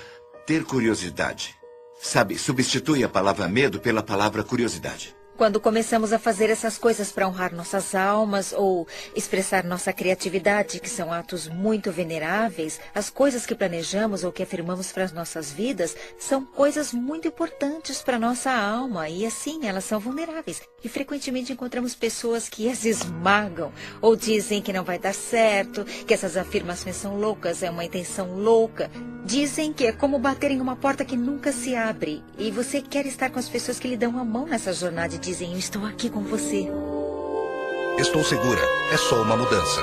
ter curiosidade. Sabe, substitui a palavra medo pela palavra curiosidade. Quando começamos a fazer essas coisas para honrar nossas almas ou expressar nossa criatividade, que são atos muito veneráveis, as coisas que planejamos ou que afirmamos para as nossas vidas são coisas muito importantes para nossa alma e assim elas são vulneráveis. E frequentemente encontramos pessoas que as esmagam ou dizem que não vai dar certo, que essas afirmações são loucas, é uma intenção louca. Dizem que é como bater em uma porta que nunca se abre e você quer estar com as pessoas que lhe dão a mão nessa jornada e dizem: eu estou aqui com você. Estou segura. É só uma mudança.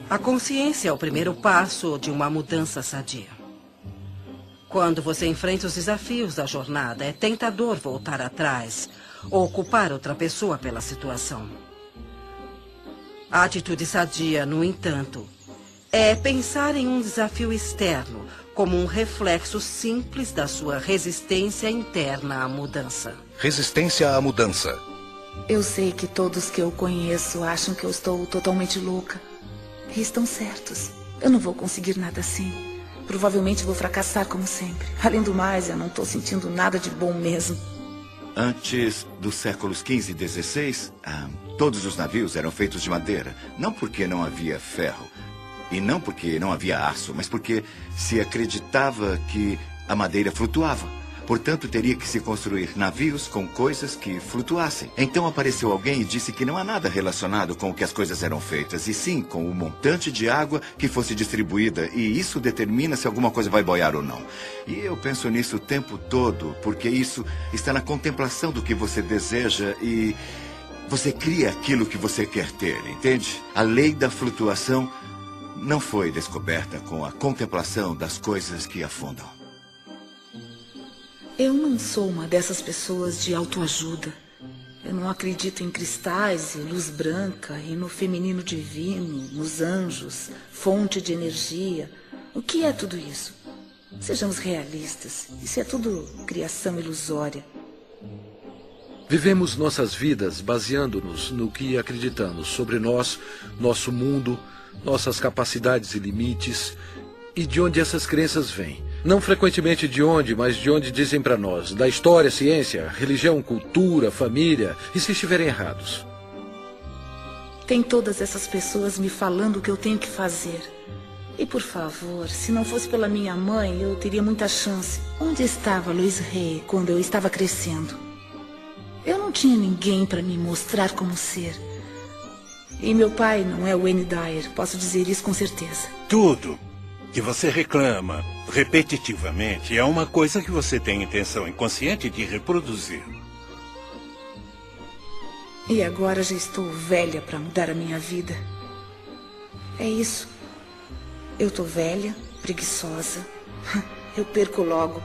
A consciência é o primeiro passo de uma mudança sadia. Quando você enfrenta os desafios da jornada, é tentador voltar atrás ou culpar outra pessoa pela situação. A atitude sadia, no entanto, é pensar em um desafio externo como um reflexo simples da sua resistência interna à mudança. Resistência à mudança. Eu sei que todos que eu conheço acham que eu estou totalmente louca. E estão certos. Eu não vou conseguir nada assim. Provavelmente vou fracassar como sempre. Além do mais, eu não estou sentindo nada de bom mesmo. Antes dos séculos XV e XVI, todos os navios eram feitos de madeira. Não porque não havia ferro. E não porque não havia aço, mas porque se acreditava que a madeira flutuava. Portanto, teria que se construir navios com coisas que flutuassem. Então apareceu alguém e disse que não há nada relacionado com o que as coisas eram feitas, e sim com o montante de água que fosse distribuída, e isso determina se alguma coisa vai boiar ou não. E eu penso nisso o tempo todo, porque isso está na contemplação do que você deseja e você cria aquilo que você quer ter, entende? A lei da flutuação não foi descoberta com a contemplação das coisas que afundam. Eu não sou uma dessas pessoas de autoajuda. Eu não acredito em cristais e luz branca e no feminino divino, nos anjos, fonte de energia. O que é tudo isso? Sejamos realistas. Isso é tudo criação ilusória. Vivemos nossas vidas baseando-nos no que acreditamos sobre nós, nosso mundo, nossas capacidades e limites, e de onde essas crenças vêm. Não frequentemente de onde, mas de onde dizem para nós, da história, ciência, religião, cultura, família, e se estiverem errados. Tem todas essas pessoas me falando o que eu tenho que fazer. E por favor, se não fosse pela minha mãe, eu teria muita chance. Onde estava Luiz Rey quando eu estava crescendo? Eu não tinha ninguém para me mostrar como ser. E meu pai não é o Wayne Dyer, posso dizer isso com certeza. Tudo que você reclama repetitivamente é uma coisa que você tem intenção inconsciente de reproduzir. E agora já estou velha para mudar a minha vida. É isso. Eu tô velha, preguiçosa. Eu perco logo.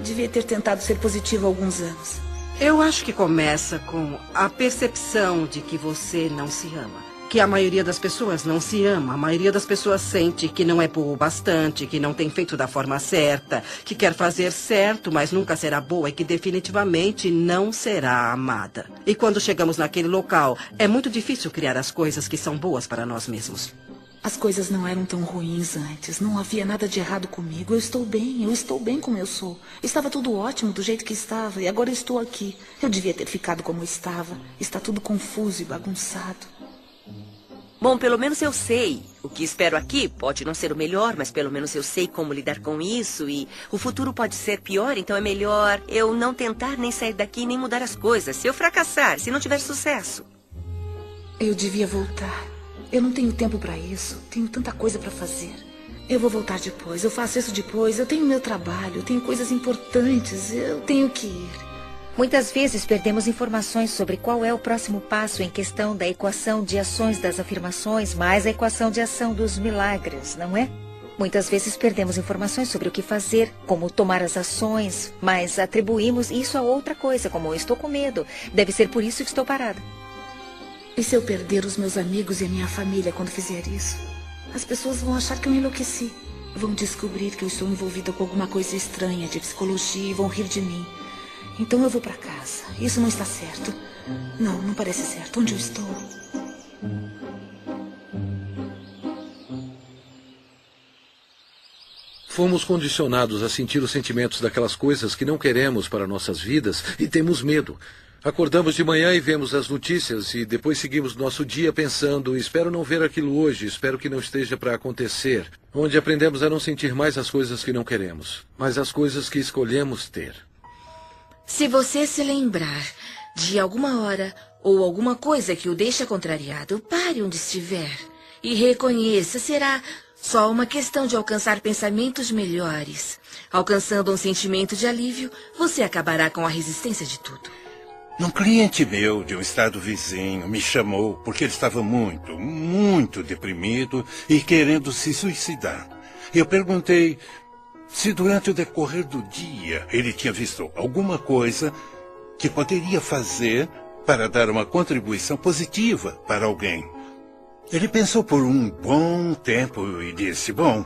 Devia ter tentado ser positiva há alguns anos. Eu acho que começa com a percepção de que você não se ama. Que a maioria das pessoas não se ama. A maioria das pessoas sente que não é boa o bastante, que não tem feito da forma certa, que quer fazer certo, mas nunca será boa e que definitivamente não será amada. E quando chegamos naquele local, é muito difícil criar as coisas que são boas para nós mesmos. As coisas não eram tão ruins antes. Não havia nada de errado comigo. Eu estou bem como eu sou. Estava tudo ótimo do jeito que estava e agora eu estou aqui. Eu devia ter ficado como estava. Está tudo confuso e bagunçado. Bom, pelo menos eu sei. O que espero aqui pode não ser o melhor, mas pelo menos eu sei como lidar com isso e o futuro pode ser pior, então é melhor eu não tentar nem sair daqui nem mudar as coisas. Se eu fracassar, se não tiver sucesso. Eu devia voltar. Eu não tenho tempo para isso. Tenho tanta coisa para fazer. Eu vou voltar depois. Eu faço isso depois. Eu tenho meu trabalho. Eu tenho coisas importantes. Eu tenho que ir. Muitas vezes perdemos informações sobre qual é o próximo passo em questão da equação de ações das afirmações mais a equação de ação dos milagres, não é? Muitas vezes perdemos informações sobre o que fazer, como tomar as ações, mas atribuímos isso a outra coisa, como estou com medo. Deve ser por isso que estou parada. E se eu perder os meus amigos e a minha família quando fizer isso? As pessoas vão achar que eu enlouqueci. Vão descobrir que eu estou envolvida com alguma coisa estranha de psicologia e vão rir de mim. Então eu vou para casa. Isso não está certo. Não parece certo. Onde eu estou? Fomos condicionados a sentir os sentimentos daquelas coisas que não queremos para nossas vidas e temos medo. Acordamos de manhã e vemos as notícias e depois seguimos nosso dia pensando, espero não ver aquilo hoje, espero que não esteja para acontecer. Onde aprendemos a não sentir mais as coisas que não queremos, mas as coisas que escolhemos ter. Se você se lembrar de alguma hora ou alguma coisa que o deixa contrariado, pare onde estiver e reconheça, será só uma questão de alcançar pensamentos melhores. Alcançando um sentimento de alívio, você acabará com a resistência de tudo. Um cliente meu de um estado vizinho me chamou porque ele estava muito deprimido e querendo se suicidar. Eu perguntei se durante o decorrer do dia ele tinha visto alguma coisa que poderia fazer para dar uma contribuição positiva para alguém. Ele pensou por um bom tempo e disse, bom,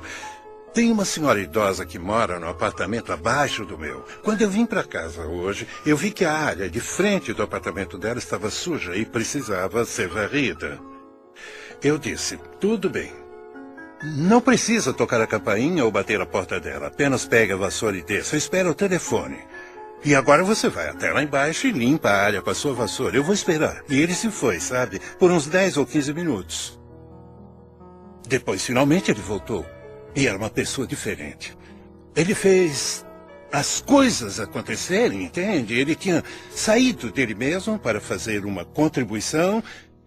tem uma senhora idosa que mora no apartamento abaixo do meu. Quando eu vim para casa hoje, eu vi que a área de frente do apartamento dela estava suja e precisava ser varrida. Eu disse, tudo bem. Não precisa tocar a campainha ou bater a porta dela. Apenas pegue a vassoura e desça. Espera o telefone. E agora você vai até lá embaixo e limpa a área com a sua vassoura. Eu vou esperar. E ele se foi, sabe? Por uns 10 ou 15 minutos. Depois, finalmente, ele voltou. E era uma pessoa diferente. Ele fez as coisas acontecerem, entende? Ele tinha saído dele mesmo para fazer uma contribuição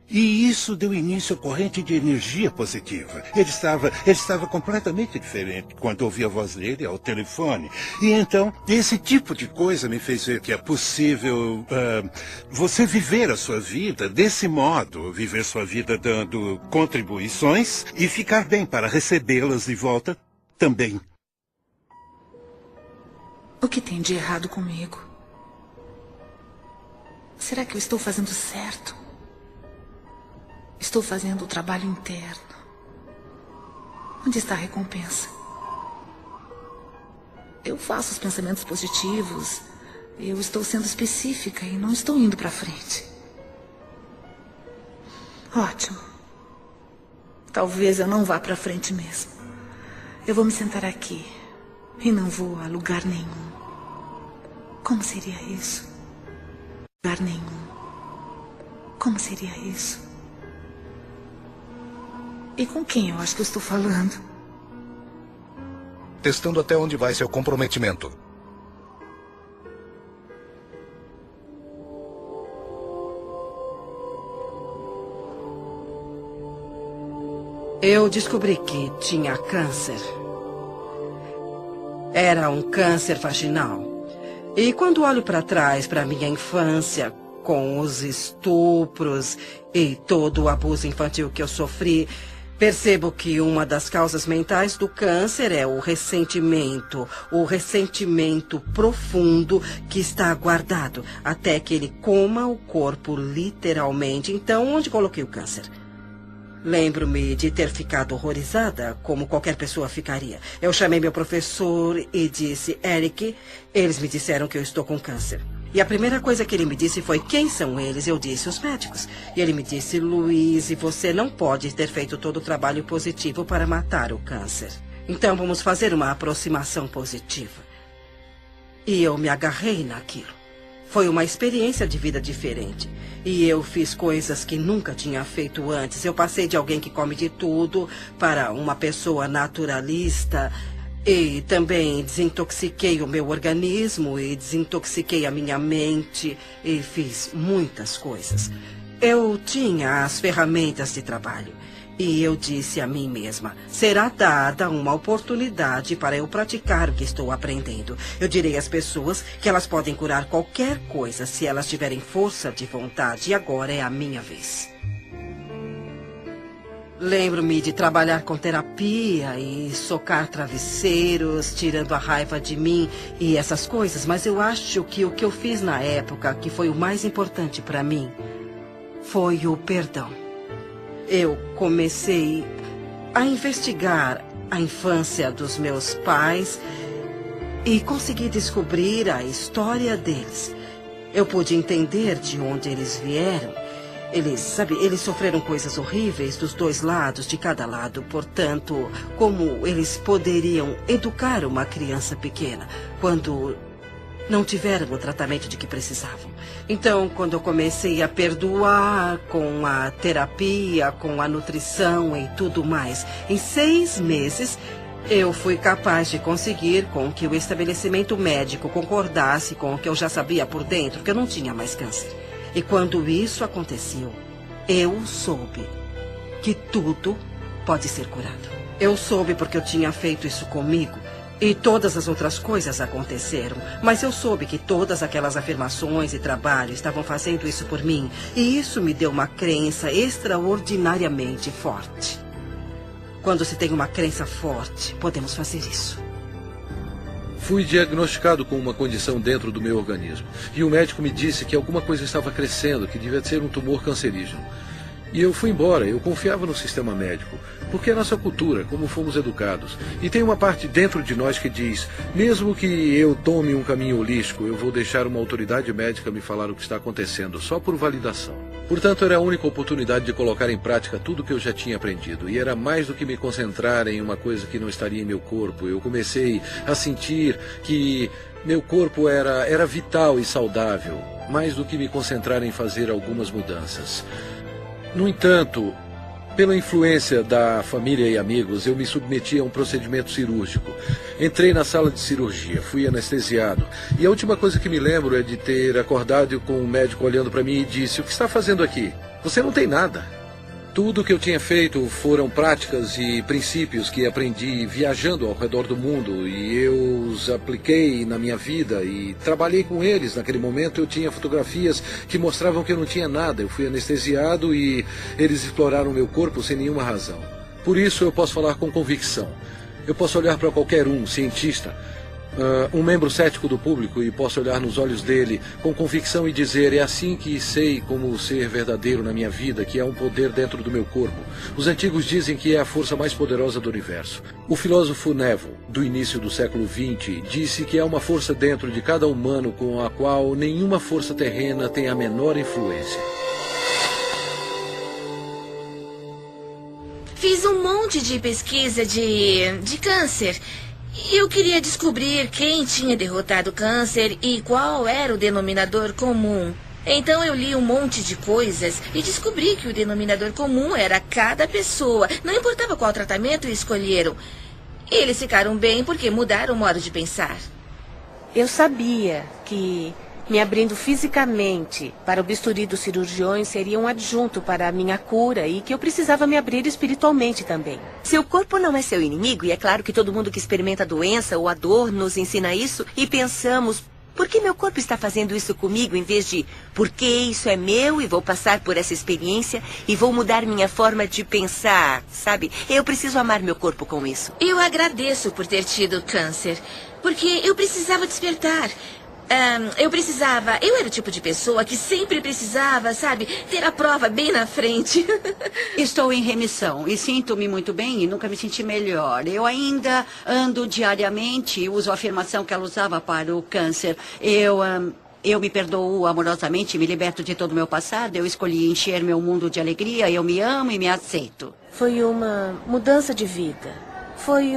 e isso deu início à corrente de energia positiva. Ele estava completamente diferente quando ouvi a voz dele ao telefone. E então, esse tipo de coisa me fez ver que é possível você viver a sua vida desse modo, viver sua vida dando contribuições e ficar bem para recebê-las de volta também. O que tem de errado comigo? Será que eu estou fazendo certo? Estou fazendo o trabalho interno. Onde está a recompensa? Eu faço os pensamentos positivos. Eu estou sendo específica e não estou indo para frente. Ótimo. Talvez eu não vá para frente mesmo. Eu vou me sentar aqui e não vou a lugar nenhum. Como seria isso? Lugar nenhum. Como seria isso? E com quem eu acho que eu estou falando? Testando até onde vai seu comprometimento. Eu descobri que tinha câncer. Era um câncer vaginal. E quando olho para trás, para minha infância, com os estupros e todo o abuso infantil que eu sofri, percebo que uma das causas mentais do câncer é o ressentimento profundo que está guardado até que ele coma o corpo literalmente. Então, onde coloquei o câncer? Lembro-me de ter ficado horrorizada, como qualquer pessoa ficaria. Eu chamei meu professor e disse, Eric, eles me disseram que eu estou com câncer. E a primeira coisa que ele me disse foi, quem são eles? Eu disse, os médicos. E ele me disse, Louise, você não pode ter feito todo o trabalho positivo para matar o câncer. Então vamos fazer uma aproximação positiva. E eu me agarrei naquilo. Foi uma experiência de vida diferente. E eu fiz coisas que nunca tinha feito antes. Eu passei de alguém que come de tudo para uma pessoa naturalista. E também desintoxiquei o meu organismo e desintoxiquei a minha mente e fiz muitas coisas. Eu tinha as ferramentas de trabalho e eu disse a mim mesma, será dada uma oportunidade para eu praticar o que estou aprendendo. Eu direi às pessoas que elas podem curar qualquer coisa se elas tiverem força de vontade e agora é a minha vez. Lembro-me de trabalhar com terapia e socar travesseiros, tirando a raiva de mim e essas coisas, mas eu acho que o que eu fiz na época, que foi o mais importante para mim, foi o perdão. Eu comecei a investigar a infância dos meus pais e consegui descobrir a história deles. Eu pude entender de onde eles vieram. Eles sofreram coisas horríveis dos dois lados, de cada lado. Portanto, como eles poderiam educar uma criança pequena quando não tiveram o tratamento de que precisavam? Então, quando eu comecei a perdoar com a terapia, com a nutrição e tudo mais, em 6 meses, eu fui capaz de conseguir com que o estabelecimento médico concordasse com o que eu já sabia por dentro, que eu não tinha mais câncer. E quando isso aconteceu, eu soube que tudo pode ser curado. Eu soube porque eu tinha feito isso comigo e todas as outras coisas aconteceram. Mas eu soube que todas aquelas afirmações e trabalho estavam fazendo isso por mim. E isso me deu uma crença extraordinariamente forte. Quando se tem uma crença forte, podemos fazer isso. Fui diagnosticado com uma condição dentro do meu organismo. E o médico me disse que alguma coisa estava crescendo, que devia ser um tumor cancerígeno. E eu fui embora, eu confiava no sistema médico, porque é nossa cultura, como fomos educados. E tem uma parte dentro de nós que diz, mesmo que eu tome um caminho holístico, eu vou deixar uma autoridade médica me falar o que está acontecendo, só por validação. Portanto, era a única oportunidade de colocar em prática tudo o que eu já tinha aprendido. E era mais do que me concentrar em uma coisa que não estaria em meu corpo. Eu comecei a sentir que meu corpo era vital e saudável, mais do que me concentrar em fazer algumas mudanças. No entanto, Pela influência da família e amigos, eu me submeti a um procedimento cirúrgico. Entrei na sala de cirurgia, fui anestesiado. E a última coisa que me lembro é de ter acordado com um médico olhando para mim e disse: "O que está fazendo aqui? Você não tem nada." Tudo o que eu tinha feito foram práticas e princípios que aprendi viajando ao redor do mundo, e eu os apliquei na minha vida e trabalhei com eles. Naquele momento eu tinha fotografias que mostravam que eu não tinha nada. Eu fui anestesiado e eles exploraram meu corpo sem nenhuma razão. Por isso eu posso falar com convicção. Eu posso olhar para qualquer cientista, um membro cético do público, e posso olhar nos olhos dele com convicção e dizer: é assim que sei como ser verdadeiro na minha vida, que há um poder dentro do meu corpo. Os antigos dizem que é a força mais poderosa do universo. O filósofo Neville, do início do século XX, disse que há uma força dentro de cada humano com a qual nenhuma força terrena tem a menor influência. Fiz um monte de pesquisa de câncer. Eu queria descobrir quem tinha derrotado o câncer e qual era o denominador comum. Então eu li um monte de coisas e descobri que o denominador comum era cada pessoa. Não importava qual tratamento escolheram. Eles ficaram bem porque mudaram o modo de pensar. Eu sabia que me abrindo fisicamente para o bisturi dos cirurgiões seria um adjunto para a minha cura e que eu precisava me abrir espiritualmente também. Seu corpo não é seu inimigo, e é claro que todo mundo que experimenta a doença ou a dor nos ensina isso, e pensamos: por que meu corpo está fazendo isso comigo, em vez de por que isso é meu e vou passar por essa experiência e vou mudar minha forma de pensar, sabe? Eu preciso amar meu corpo com isso. Eu agradeço por ter tido câncer, porque eu precisava despertar. Eu era o tipo de pessoa que sempre precisava, sabe, ter a prova bem na frente. Estou em remissão e sinto-me muito bem e nunca me senti melhor. Eu ainda ando diariamente e uso a afirmação que ela usava para o câncer. Eu me perdoo amorosamente, me liberto de todo o meu passado. Eu escolhi encher meu mundo de alegria. Eu me amo e me aceito. Foi uma mudança de vida. Foi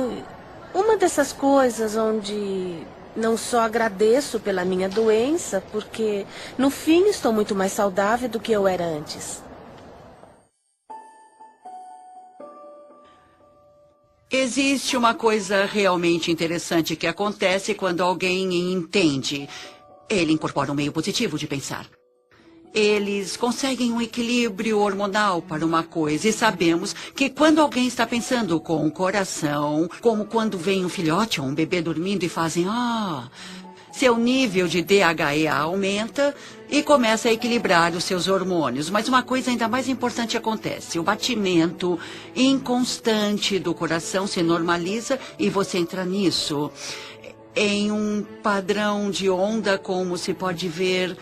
uma dessas coisas onde não só agradeço pela minha doença, porque no fim estou muito mais saudável do que eu era antes. Existe uma coisa realmente interessante que acontece quando alguém entende. Ele incorpora um meio positivo de pensar. Eles conseguem um equilíbrio hormonal para uma coisa, e sabemos que quando alguém está pensando com o coração, como quando vem um filhote ou um bebê dormindo e fazem seu nível de DHEA aumenta e começa a equilibrar os seus hormônios. Mas uma coisa ainda mais importante acontece: o batimento inconstante do coração se normaliza e você entra nisso, em um padrão de onda, como se pode ver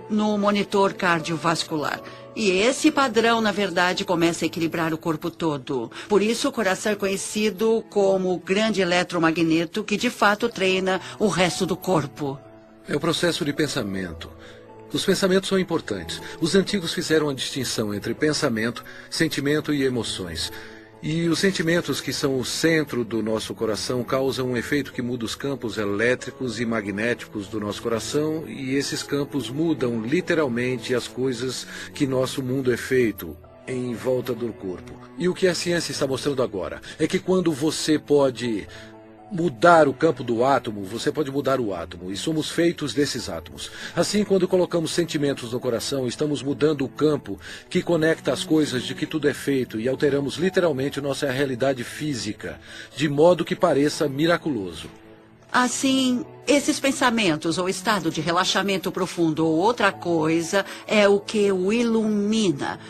no monitor cardiovascular. E esse padrão, na verdade, começa a equilibrar o corpo todo. Por isso, o coração é conhecido como o grande eletromagneto que, de fato, treina o resto do corpo. É o processo de pensamento. Os pensamentos são importantes. Os antigos fizeram a distinção entre pensamento, sentimento e emoções. E os sentimentos, que são o centro do nosso coração, causam um efeito que muda os campos elétricos e magnéticos do nosso coração, e esses campos mudam literalmente as coisas que nosso mundo é feito em volta do corpo. E o que a ciência está mostrando agora é que quando você pode mudar o campo do átomo, você pode mudar o átomo, e somos feitos desses átomos. Assim, quando colocamos sentimentos no coração, estamos mudando o campo que conecta as coisas de que tudo é feito, e alteramos literalmente nossa realidade física, de modo que pareça miraculoso. Assim, esses pensamentos ou estado de relaxamento profundo ou outra coisa é o que o ilumina,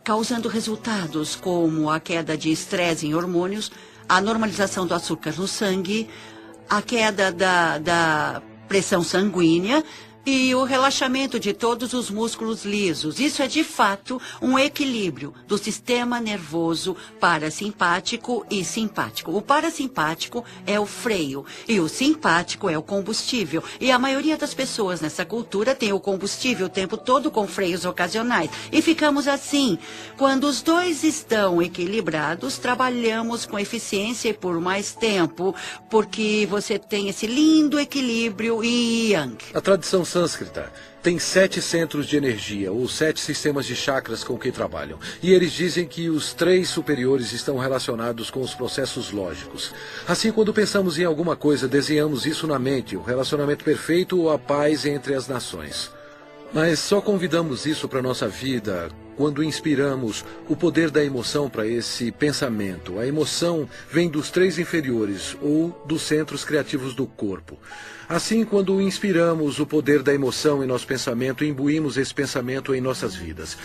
causando resultados como a queda de estresse em hormônios, a normalização do açúcar no sangue, a queda da pressão sanguínea e o relaxamento de todos os músculos lisos. Isso é, de fato, um equilíbrio do sistema nervoso parasimpático e simpático. O parasimpático é o freio e o simpático é o combustível. E a maioria das pessoas nessa cultura tem o combustível o tempo todo com freios ocasionais. E ficamos assim. Quando os dois estão equilibrados, trabalhamos com eficiência e por mais tempo, porque você tem esse lindo equilíbrio yin. A tradição sânscrita, têm 7 centros de energia, ou 7 sistemas de chakras com que trabalham. E eles dizem que os 3 superiores estão relacionados com os processos lógicos. Assim, quando pensamos em alguma coisa, desenhamos isso na mente, o relacionamento perfeito ou a paz entre as nações. Mas só convidamos isso para a nossa vida quando inspiramos o poder da emoção para esse pensamento. A emoção vem dos 3 inferiores ou dos centros criativos do corpo. Assim, quando inspiramos o poder da emoção em nosso pensamento, imbuímos esse pensamento em nossas vidas.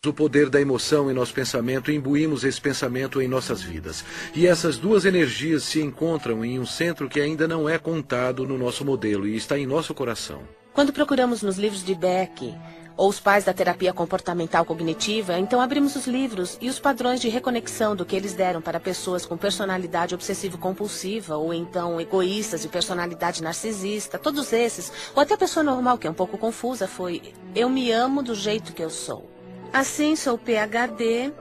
O poder da emoção em nosso pensamento, imbuímos esse pensamento em nossas vidas. E essas duas energias se encontram em um centro que ainda não é contado no nosso modelo e está em nosso coração. Quando procuramos nos livros de Beck ou os pais da terapia comportamental cognitiva, então abrimos os livros e os padrões de reconexão do que eles deram para pessoas com personalidade obsessivo-compulsiva ou então egoístas de personalidade narcisista, todos esses, ou até a pessoa normal que é um pouco confusa, foi: eu me amo do jeito que eu sou. Assim, sou PhD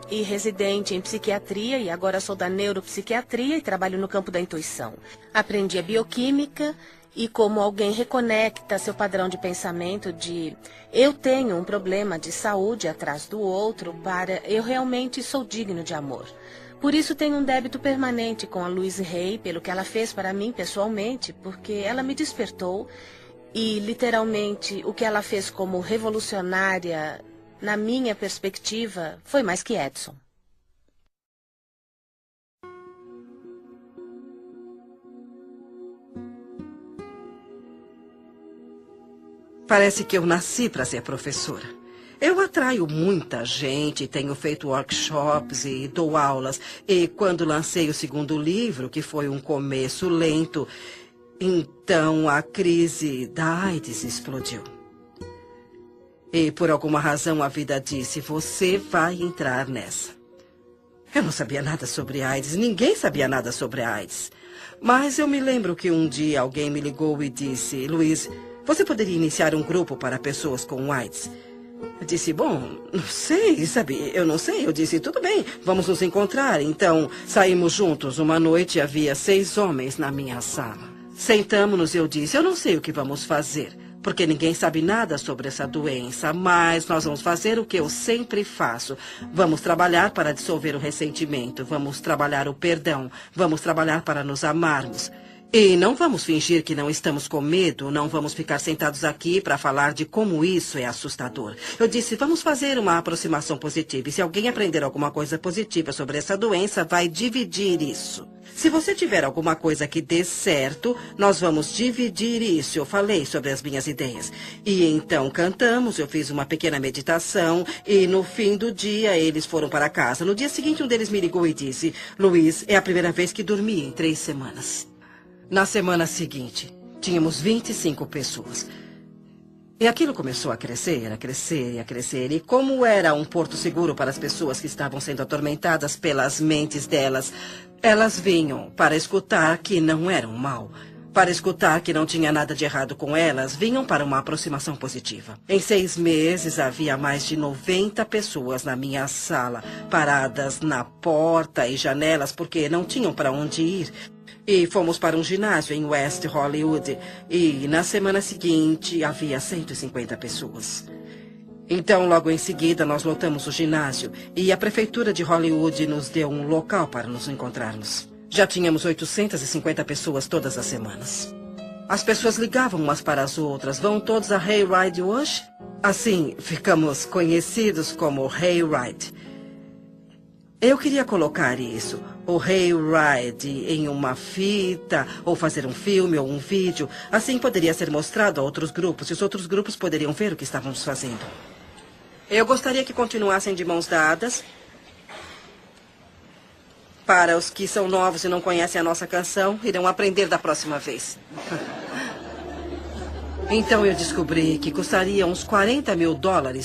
e residente em psiquiatria e agora sou da neuropsiquiatria e trabalho no campo da intuição. Aprendi a bioquímica e como alguém reconecta seu padrão de pensamento de eu tenho um problema de saúde atrás do outro para eu realmente sou digno de amor. Por isso tenho um débito permanente com a Louise Hay pelo que ela fez para mim pessoalmente, porque ela me despertou e literalmente o que ela fez como revolucionária, na minha perspectiva, foi mais que Edson. Parece que eu nasci para ser professora. Eu atraio muita gente, tenho feito workshops e dou aulas. E quando lancei o segundo livro, que foi um começo lento, então a crise da AIDS explodiu. E por alguma razão a vida disse: você vai entrar nessa. Eu não sabia nada sobre AIDS, ninguém sabia nada sobre AIDS. Mas eu me lembro que um dia alguém me ligou e disse: Luiz, você poderia iniciar um grupo para pessoas com AIDS? Eu disse: bom, não sei, sabe? Eu não sei. Eu disse: tudo bem, vamos nos encontrar. Então saímos juntos. Uma noite havia 6 homens na minha sala. Sentamos-nos e eu disse: eu não sei o que vamos fazer, porque ninguém sabe nada sobre essa doença, mas nós vamos fazer o que eu sempre faço. Vamos trabalhar para dissolver o ressentimento, vamos trabalhar o perdão, vamos trabalhar para nos amarmos. E não vamos fingir que não estamos com medo, não vamos ficar sentados aqui para falar de como isso é assustador. Eu disse: vamos fazer uma aproximação positiva, e se alguém aprender alguma coisa positiva sobre essa doença, vai dividir isso. Se você tiver alguma coisa que dê certo, nós vamos dividir isso. Eu falei sobre as minhas ideias. E então cantamos, eu fiz uma pequena meditação, e no fim do dia eles foram para casa. No dia seguinte um deles me ligou e disse: Luiz, é a primeira vez que dormi em 3 semanas. Na semana seguinte, tínhamos 25 pessoas. E aquilo começou a crescer, a crescer e a crescer. E como era um porto seguro para as pessoas que estavam sendo atormentadas pelas mentes delas, elas vinham para escutar que não eram mal. Para escutar que não tinha nada de errado com elas, vinham para uma aproximação positiva. Em 6 meses, havia mais de 90 pessoas na minha sala, paradas na porta e janelas porque não tinham para onde ir. E fomos para um ginásio em West Hollywood. E na semana seguinte havia 150 pessoas. Então, logo em seguida, nós lotamos o ginásio. E a prefeitura de Hollywood nos deu um local para nos encontrarmos. Já tínhamos 850 pessoas todas as semanas. As pessoas ligavam umas para as outras: vão todos a Hayride hoje? Assim, ficamos conhecidos como Hayride. Eu queria colocar isso, o Hayride, em uma fita, ou fazer um filme ou um vídeo. Assim poderia ser mostrado a outros grupos, e os outros grupos poderiam ver o que estávamos fazendo. Eu gostaria que continuassem de mãos dadas. Para os que são novos e não conhecem a nossa canção, irão aprender da próxima vez. Então eu descobri que custaria uns $40 mil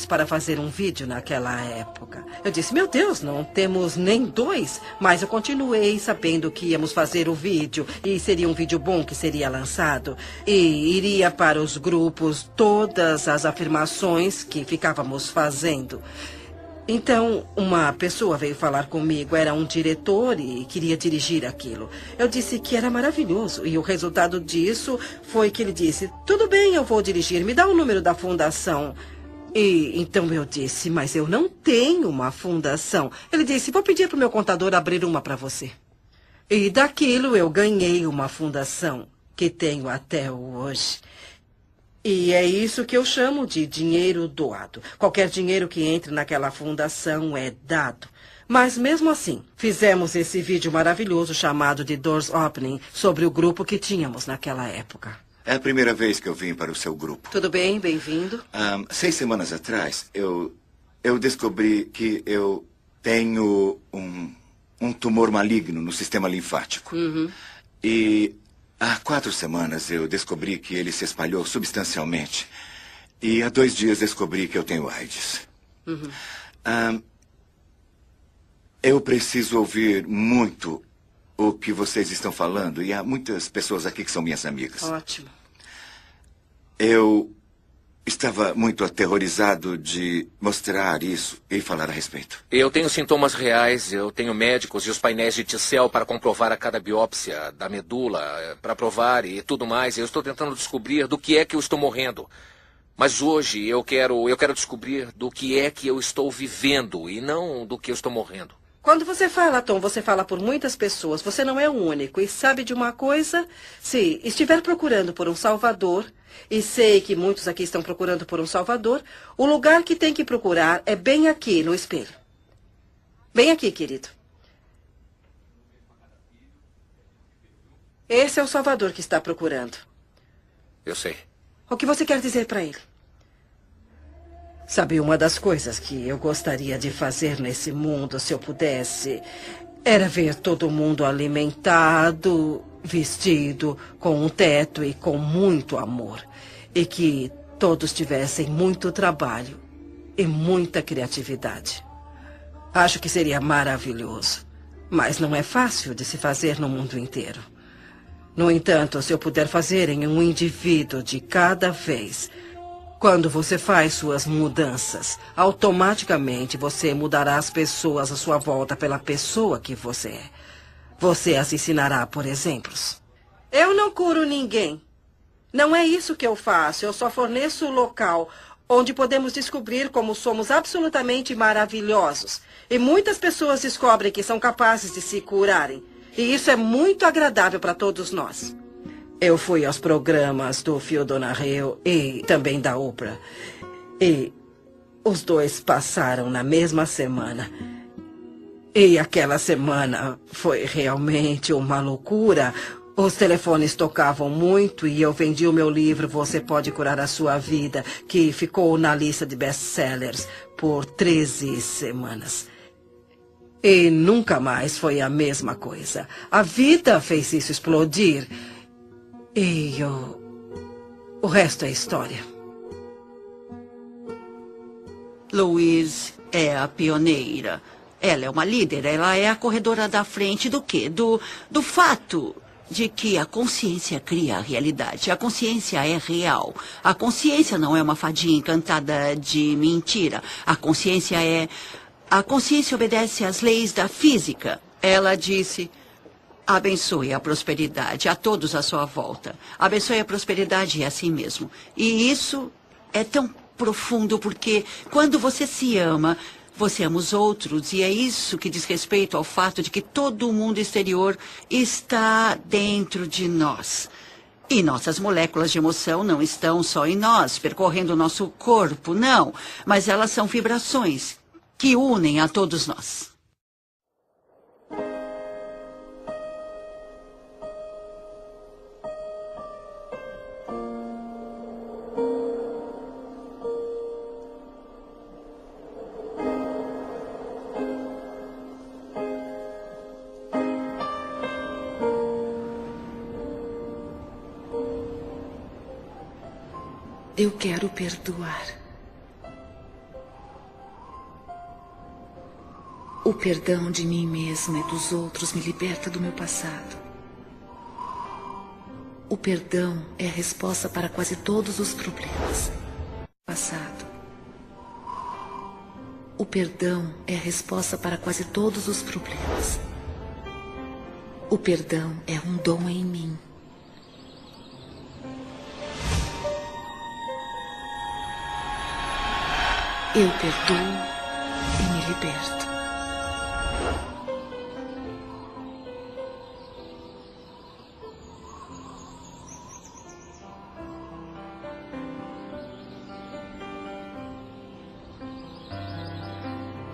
para fazer um vídeo naquela época. Eu disse: meu Deus, não temos nem 2. Mas eu continuei sabendo que íamos fazer o vídeo e seria um vídeo bom que seria lançado. E iria para os grupos todas as afirmações que ficávamos fazendo. Então, uma pessoa veio falar comigo, era um diretor e queria dirigir aquilo. Eu disse que era maravilhoso e o resultado disso foi que ele disse, tudo bem, eu vou dirigir, me dá o número da fundação. E então eu disse, mas eu não tenho uma fundação. Ele disse, vou pedir para o meu contador abrir uma para você. E daquilo eu ganhei uma fundação que tenho até hoje. E é isso que eu chamo de dinheiro doado. Qualquer dinheiro que entre naquela fundação é dado. Mas mesmo assim, fizemos esse vídeo maravilhoso chamado de Doors Opening sobre o grupo que tínhamos naquela época. É a primeira vez que eu vim para o seu grupo. Tudo bem, bem-vindo. 6 semanas atrás, eu descobri que eu tenho um tumor maligno no sistema linfático. E há 4 semanas eu descobri que ele se espalhou substancialmente. E há 2 dias descobri que eu tenho AIDS. Eu preciso ouvir muito o que vocês estão falando. E há muitas pessoas aqui que são minhas amigas. Ótimo. Eu estava muito aterrorizado de mostrar isso e falar a respeito. Eu tenho sintomas reais, eu tenho médicos e os painéis de T-cell para comprovar a cada biópsia da medula, para provar e tudo mais. Eu estou tentando descobrir do que é que eu estou morrendo. Mas hoje eu quero descobrir do que é que eu estou vivendo e não do que eu estou morrendo. Quando você fala, Tom, você fala por muitas pessoas. Você não é o único. E sabe de uma coisa? Se estiver procurando por um salvador, e sei que muitos aqui estão procurando por um salvador, o lugar que tem que procurar é bem aqui, no espelho. Bem aqui, querido. Esse é o salvador que está procurando. Eu sei. O que você quer dizer para ele? Sabe, uma das coisas que eu gostaria de fazer nesse mundo, se eu pudesse, era ver todo mundo alimentado, vestido, com um teto e com muito amor. E que todos tivessem muito trabalho e muita criatividade. Acho que seria maravilhoso, mas não é fácil de se fazer no mundo inteiro. No entanto, se eu puder fazer em um indivíduo de cada vez... Quando você faz suas mudanças, automaticamente você mudará as pessoas à sua volta pela pessoa que você é. Você as ensinará por exemplos. Eu não curo ninguém. Não é isso que eu faço. Eu só forneço o local onde podemos descobrir como somos absolutamente maravilhosos. E muitas pessoas descobrem que são capazes de se curarem. E isso é muito agradável para todos nós. Eu fui aos programas do Phil Donahue e também da Oprah. E os dois passaram na mesma semana. E aquela semana foi realmente uma loucura. Os telefones tocavam muito e eu vendi o meu livro Você Pode Curar a Sua Vida, que ficou na lista de best-sellers por 13 semanas. E nunca mais foi a mesma coisa. A vida fez isso explodir. E o resto é história. Louise é a pioneira. Ela é uma líder, ela é a corredora da frente do quê? Do fato de que a consciência cria a realidade. A consciência é real. A consciência não é uma fadinha encantada de mentira. A consciência obedece às leis da física. Ela disse... Abençoe a prosperidade a todos à sua volta. Abençoe a prosperidade é assim mesmo. E isso é tão profundo porque quando você se ama, você ama os outros. E é isso que diz respeito ao fato de que todo o mundo exterior está dentro de nós. E nossas moléculas de emoção não estão só em nós, percorrendo o nosso corpo, não. Mas elas são vibrações que unem a todos nós. Eu quero perdoar. O perdão de mim mesma e dos outros me liberta do meu passado. O perdão é a resposta para quase todos os problemas. Passado. O perdão é a resposta para quase todos os problemas. O perdão é um dom em mim. Eu perdoo e me liberto.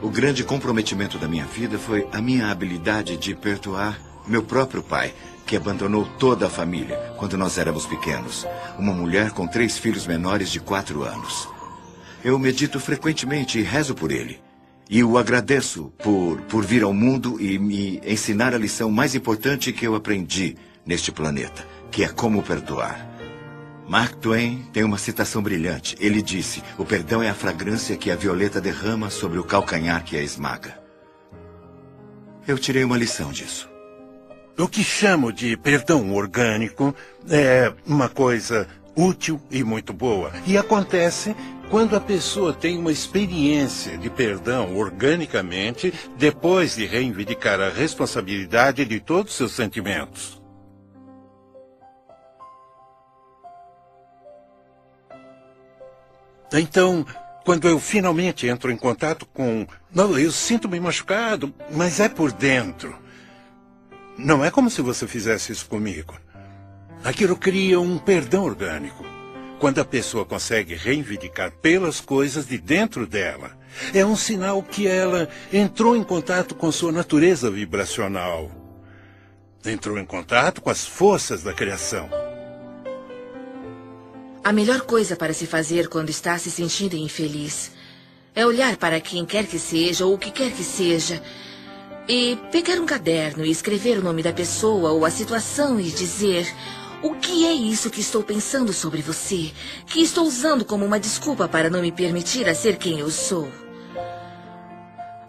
O grande comprometimento da minha vida foi a minha habilidade de perdoar meu próprio pai, que abandonou toda a família quando nós éramos pequenos. Uma mulher com 3 filhos menores de 4 anos. Eu medito frequentemente e rezo por ele. E o agradeço por vir ao mundo e me ensinar a lição mais importante que eu aprendi neste planeta, que é como perdoar. Mark Twain tem uma citação brilhante. Ele disse: o perdão é a fragrância que a violeta derrama sobre o calcanhar que a esmaga. Eu tirei uma lição disso. O que chamo de perdão orgânico é uma coisa útil e muito boa. E acontece quando a pessoa tem uma experiência de perdão organicamente, depois de reivindicar a responsabilidade de todos os seus sentimentos. Então, quando eu finalmente entro em contato com... Não, eu sinto-me machucado, mas é por dentro. Não é como se você fizesse isso comigo. Aquilo cria um perdão orgânico. Quando a pessoa consegue reivindicar pelas coisas de dentro dela, é um sinal que ela entrou em contato com sua natureza vibracional. Entrou em contato com as forças da criação. A melhor coisa para se fazer quando está se sentindo infeliz é olhar para quem quer que seja ou o que quer que seja e pegar um caderno e escrever o nome da pessoa ou a situação e dizer: o que é isso que estou pensando sobre você, que estou usando como uma desculpa para não me permitir a ser quem eu sou?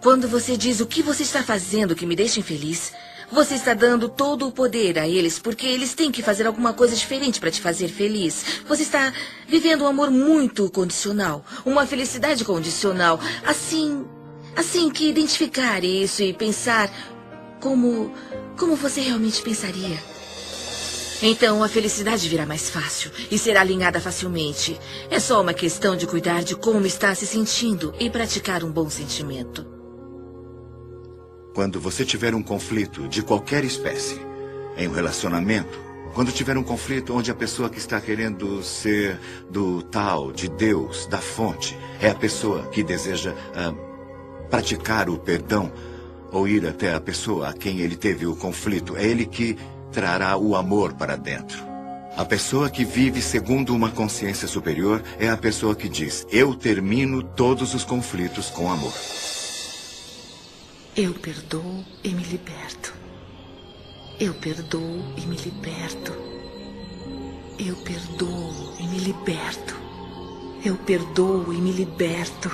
Quando você diz o que você está fazendo que me deixa infeliz, você está dando todo o poder a eles, porque eles têm que fazer alguma coisa diferente para te fazer feliz. Você está vivendo um amor muito condicional, uma felicidade condicional. Assim que identificar isso e pensar como você realmente pensaria. Então a felicidade virá mais fácil e será alinhada facilmente. É só uma questão de cuidar de como está se sentindo e praticar um bom sentimento. Quando você tiver um conflito de qualquer espécie, em um relacionamento, quando tiver um conflito onde a pessoa que está querendo ser do tal, de Deus, da fonte, é a pessoa que deseja praticar o perdão ou ir até a pessoa a quem ele teve o conflito, é ele que trará o amor para dentro. A pessoa que vive segundo uma consciência superior é a pessoa que diz: eu termino todos os conflitos com amor. Eu perdoo e me liberto. Eu perdoo e me liberto. Eu perdoo e me liberto. Eu perdoo e me liberto.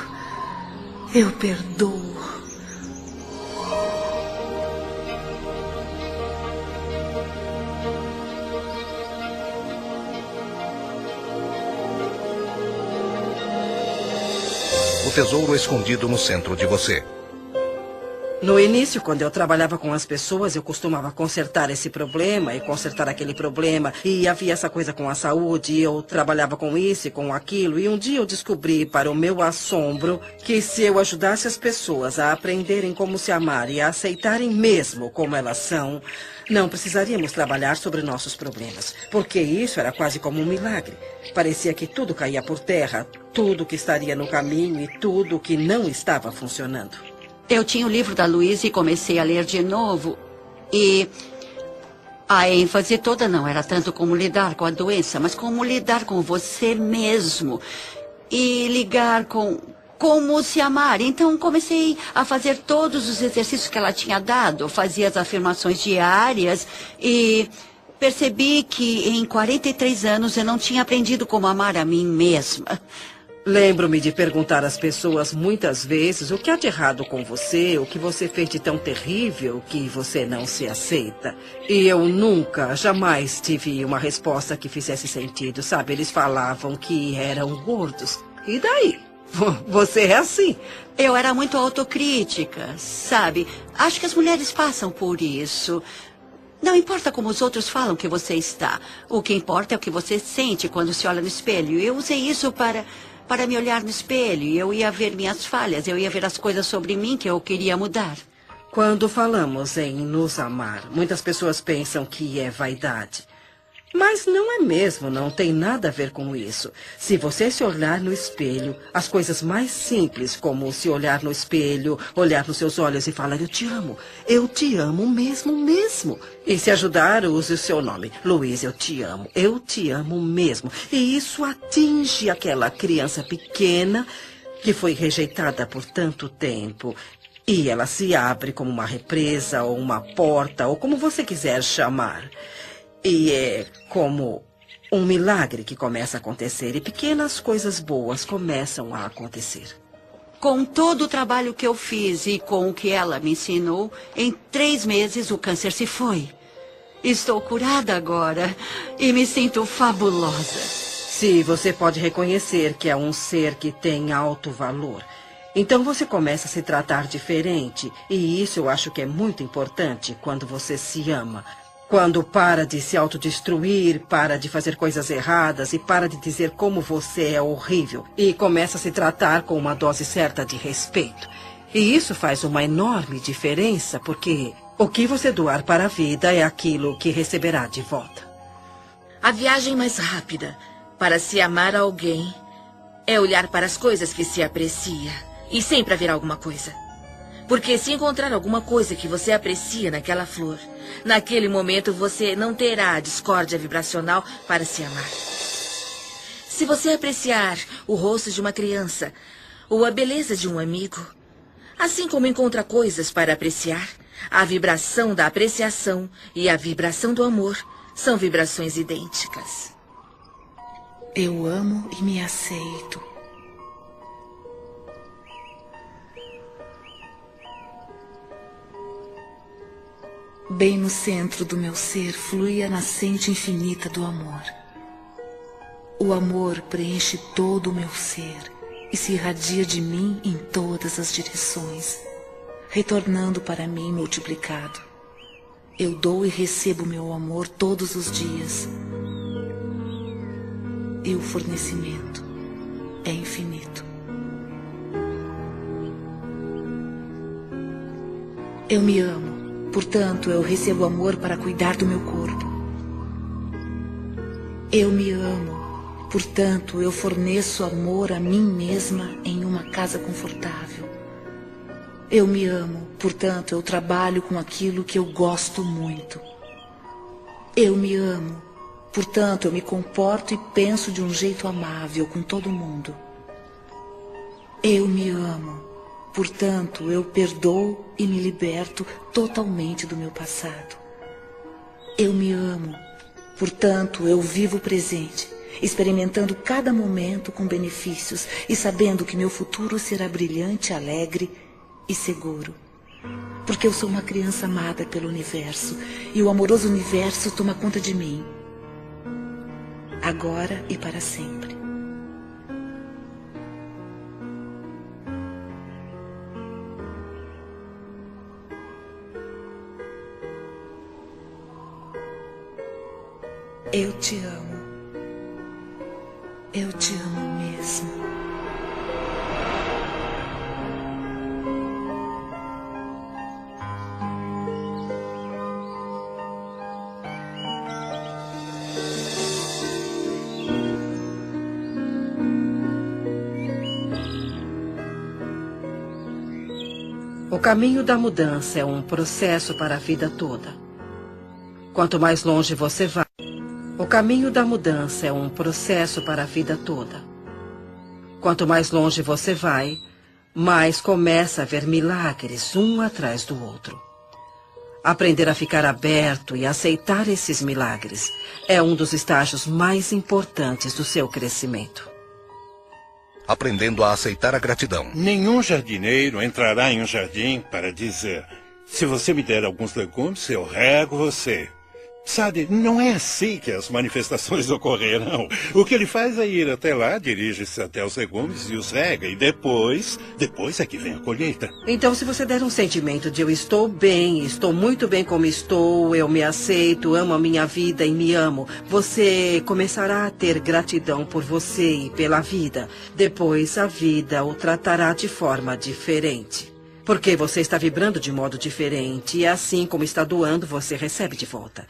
Eu perdoo. O tesouro escondido no centro de você. No início, quando eu trabalhava com as pessoas, eu costumava consertar esse problema e consertar aquele problema. E havia essa coisa com a saúde, e eu trabalhava com isso e com aquilo. E um dia eu descobri, para o meu assombro, que se eu ajudasse as pessoas a aprenderem como se amar e a aceitarem mesmo como elas são, não precisaríamos trabalhar sobre nossos problemas. Porque isso era quase como um milagre. Parecia que tudo caía por terra, tudo que estaria no caminho e tudo que não estava funcionando. Eu tinha o livro da Louise e comecei a ler de novo. E a ênfase toda não era tanto como lidar com a doença, mas como lidar com você mesmo. E ligar com como se amar. Então comecei a fazer todos os exercícios que ela tinha dado. Fazia as afirmações diárias e percebi que em 43 anos eu não tinha aprendido como amar a mim mesma. Lembro-me de perguntar às pessoas muitas vezes o que há de errado com você, o que você fez de tão terrível que você não se aceita. E eu nunca, jamais tive uma resposta que fizesse sentido, sabe? Eles falavam que eram gordos. E daí? Você é assim. Eu era muito autocrítica, sabe? Acho que as mulheres passam por isso. Não importa como os outros falam que você está. O que importa é o que você sente quando se olha no espelho. Eu usei isso para me olhar no espelho. Eu ia ver minhas falhas. Eu ia ver as coisas sobre mim que eu queria mudar. Quando falamos em nos amar, muitas pessoas pensam que é vaidade. Mas não é mesmo, não tem nada a ver com isso. Se você se olhar no espelho, as coisas mais simples, como se olhar no espelho, olhar nos seus olhos e falar, eu te amo mesmo. E se ajudar, use o seu nome. Luiz, eu te amo mesmo. E isso atinge aquela criança pequena que foi rejeitada por tanto tempo. E ela se abre como uma represa, ou uma porta, ou como você quiser chamar. E é como um milagre que começa a acontecer. E pequenas coisas boas começam a acontecer. Com todo o trabalho que eu fiz e com o que ela me ensinou, em 3 meses o câncer se foi. Estou curada agora e me sinto fabulosa. Se você pode reconhecer que é um ser que tem alto valor, então você começa a se tratar diferente. E isso eu acho que é muito importante quando você se ama. Quando para de se autodestruir, para de fazer coisas erradas e para de dizer como você é horrível. E começa a se tratar com uma dose certa de respeito. E isso faz uma enorme diferença, porque o que você doar para a vida é aquilo que receberá de volta. A viagem mais rápida para se amar a alguém é olhar para as coisas que se aprecia. E sempre haverá alguma coisa. Porque se encontrar alguma coisa que você aprecia naquela flor, naquele momento você não terá a discórdia vibracional para se amar. Se você apreciar o rosto de uma criança ou a beleza de um amigo, assim como encontra coisas para apreciar, a vibração da apreciação e a vibração do amor são vibrações idênticas. Eu amo e me aceito. Bem no centro do meu ser flui a nascente infinita do amor. O amor preenche todo o meu ser e se irradia de mim em todas as direções, retornando para mim multiplicado. Eu dou e recebo meu amor todos os dias. E o fornecimento é infinito. Eu me amo. Portanto, eu recebo amor para cuidar do meu corpo. Eu me amo. Portanto, eu forneço amor a mim mesma em uma casa confortável. Eu me amo. Portanto, eu trabalho com aquilo que eu gosto muito. Eu me amo. Portanto, eu me comporto e penso de um jeito amável com todo mundo. Eu me amo. Portanto, eu perdoo e me liberto totalmente do meu passado. Eu me amo. Portanto, eu vivo o presente, experimentando cada momento com benefícios e sabendo que meu futuro será brilhante, alegre e seguro. Porque eu sou uma criança amada pelo universo e o amoroso universo toma conta de mim. Agora e para sempre. Eu te amo. Eu te amo mesmo. O caminho da mudança é um processo para a vida toda. Quanto mais longe você vai, o caminho da mudança é um processo para a vida toda. Quanto mais longe você vai, mais começa a ver milagres um atrás do outro. Aprender a ficar aberto e aceitar esses milagres é um dos estágios mais importantes do seu crescimento. Aprendendo a aceitar a gratidão. Nenhum jardineiro entrará em um jardim para dizer: se você me der alguns legumes, eu rego você. Sabe, não é assim que as manifestações ocorrerão. O que ele faz é ir até lá, dirige-se até os legumes e os rega, e depois é que vem a colheita. Então, se você der um sentimento de eu estou bem, estou muito bem como estou, eu me aceito, amo a minha vida e me amo, você começará a ter gratidão por você e pela vida. Depois, a vida o tratará de forma diferente. Porque você está vibrando de modo diferente, e assim como está doando, você recebe de volta.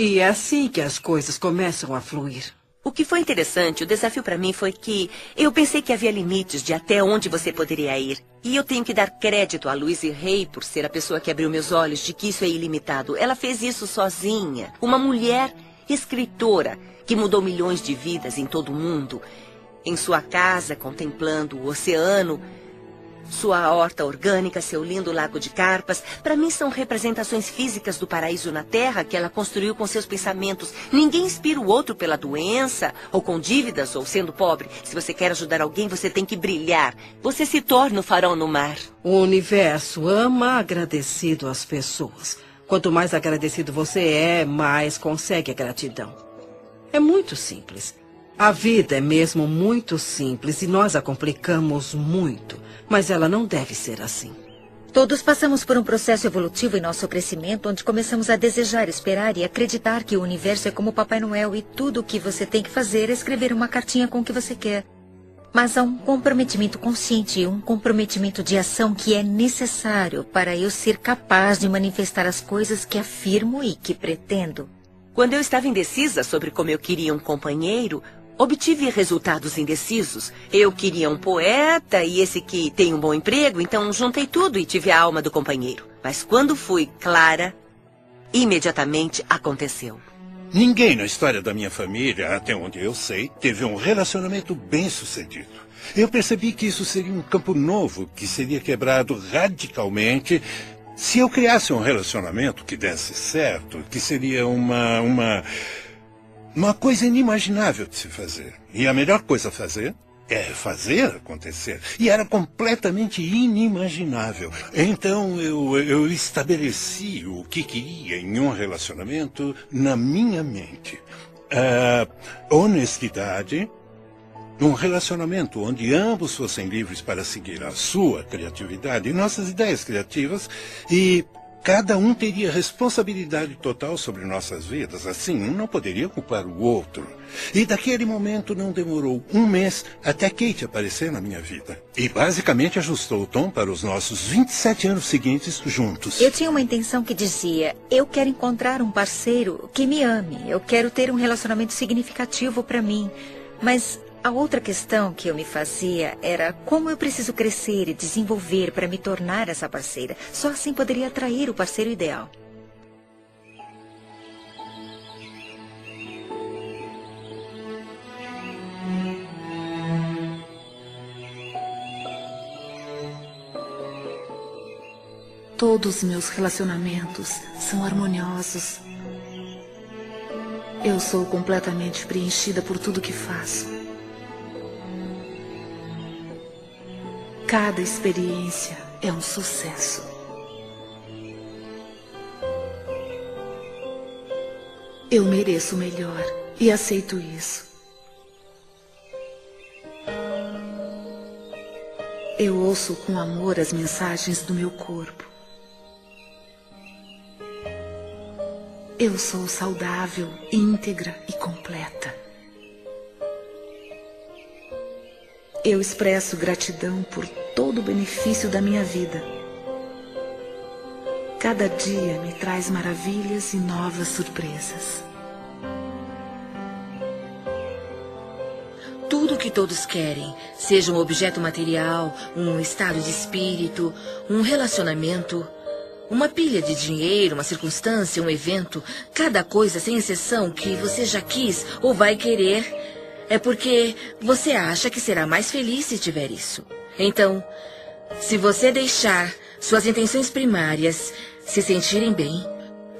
E é assim que as coisas começam a fluir. O que foi interessante, o desafio para mim foi que eu pensei que havia limites de até onde você poderia ir. E eu tenho que dar crédito a Louise Hay por ser a pessoa que abriu meus olhos de que isso é ilimitado. Ela fez isso sozinha. Uma mulher escritora que mudou milhões de vidas em todo o mundo. Em sua casa, contemplando o oceano, sua horta orgânica, seu lindo lago de carpas, para mim são representações físicas do paraíso na Terra que ela construiu com seus pensamentos. Ninguém inspira o outro pela doença, ou com dívidas, ou sendo pobre. Se você quer ajudar alguém, você tem que brilhar. Você se torna o farol no mar. O universo ama agradecido às pessoas. Quanto mais agradecido você é, mais consegue a gratidão. É muito simples. A vida é mesmo muito simples e nós a complicamos muito. Mas ela não deve ser assim. Todos passamos por um processo evolutivo em nosso crescimento, onde começamos a desejar, esperar e acreditar que o universo é como Papai Noel e tudo o que você tem que fazer é escrever uma cartinha com o que você quer. Mas há um comprometimento consciente e um comprometimento de ação que é necessário para eu ser capaz de manifestar as coisas que afirmo e que pretendo. Quando eu estava indecisa sobre como eu queria um companheiro, obtive resultados indecisos. Eu queria um poeta e esse que tem um bom emprego, então juntei tudo e tive a alma do companheiro. Mas quando fui clara, imediatamente aconteceu. Ninguém na história da minha família, até onde eu sei, teve um relacionamento bem-sucedido. Eu percebi que isso seria um campo novo, que seria quebrado radicalmente se eu criasse um relacionamento que desse certo, que seria uma coisa inimaginável de se fazer. E a melhor coisa a fazer é fazer acontecer. E era completamente inimaginável. Então eu estabeleci o que queria em um relacionamento na minha mente. Honestidade, um relacionamento onde ambos fossem livres para seguir a sua criatividade e nossas ideias criativas, e cada um teria responsabilidade total sobre nossas vidas. Assim, um não poderia culpar o outro. E daquele momento não demorou um mês até Kate aparecer na minha vida. E basicamente ajustou o tom para os nossos 27 anos seguintes juntos. Eu tinha uma intenção que dizia: eu quero encontrar um parceiro que me ame. Eu quero ter um relacionamento significativo para mim. Mas a outra questão que eu me fazia era como eu preciso crescer e desenvolver para me tornar essa parceira. Só assim poderia atrair o parceiro ideal. Todos os meus relacionamentos são harmoniosos. Eu sou completamente preenchida por tudo que faço. Cada experiência é um sucesso. Eu mereço o melhor e aceito isso. Eu ouço com amor as mensagens do meu corpo. Eu sou saudável, íntegra e completa. Eu expresso gratidão por todo o benefício da minha vida. Cada dia me traz maravilhas e novas surpresas. Tudo o que todos querem, seja um objeto material, um estado de espírito, um relacionamento, uma pilha de dinheiro, uma circunstância, um evento, cada coisa sem exceção que você já quis ou vai querer, é porque você acha que será mais feliz se tiver isso. Então, se você deixar suas intenções primárias se sentirem bem,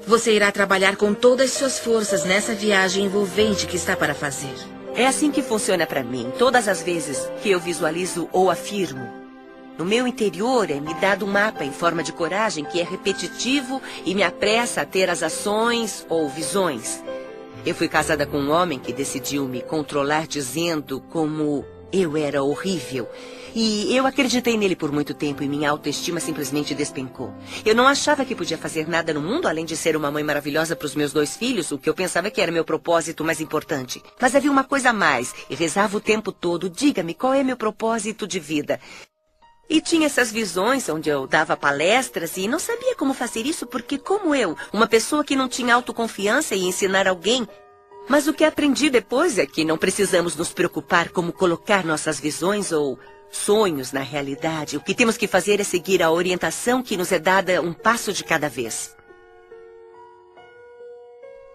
você irá trabalhar com todas as suas forças nessa viagem envolvente que está para fazer. É assim que funciona para mim. Todas as vezes que eu visualizo ou afirmo No meu interior é me dado um mapa em forma de coragem que é repetitivo e me apressa a ter as ações ou visões. Eu fui casada com um homem que decidiu me controlar dizendo como eu era horrível. E eu acreditei nele por muito tempo e minha autoestima simplesmente despencou. Eu não achava que podia fazer nada no mundo além de ser uma mãe maravilhosa para os meus 2 filhos, o que eu pensava que era meu propósito mais importante. Mas havia uma coisa a mais e rezava o tempo todo: diga-me, qual é meu propósito de vida? E tinha essas visões onde eu dava palestras e não sabia como fazer isso porque, como eu, uma pessoa que não tinha autoconfiança e ensinar alguém. Mas o que aprendi depois é que não precisamos nos preocupar como colocar nossas visões ou sonhos na realidade. O que temos que fazer é seguir a orientação que nos é dada um passo de cada vez.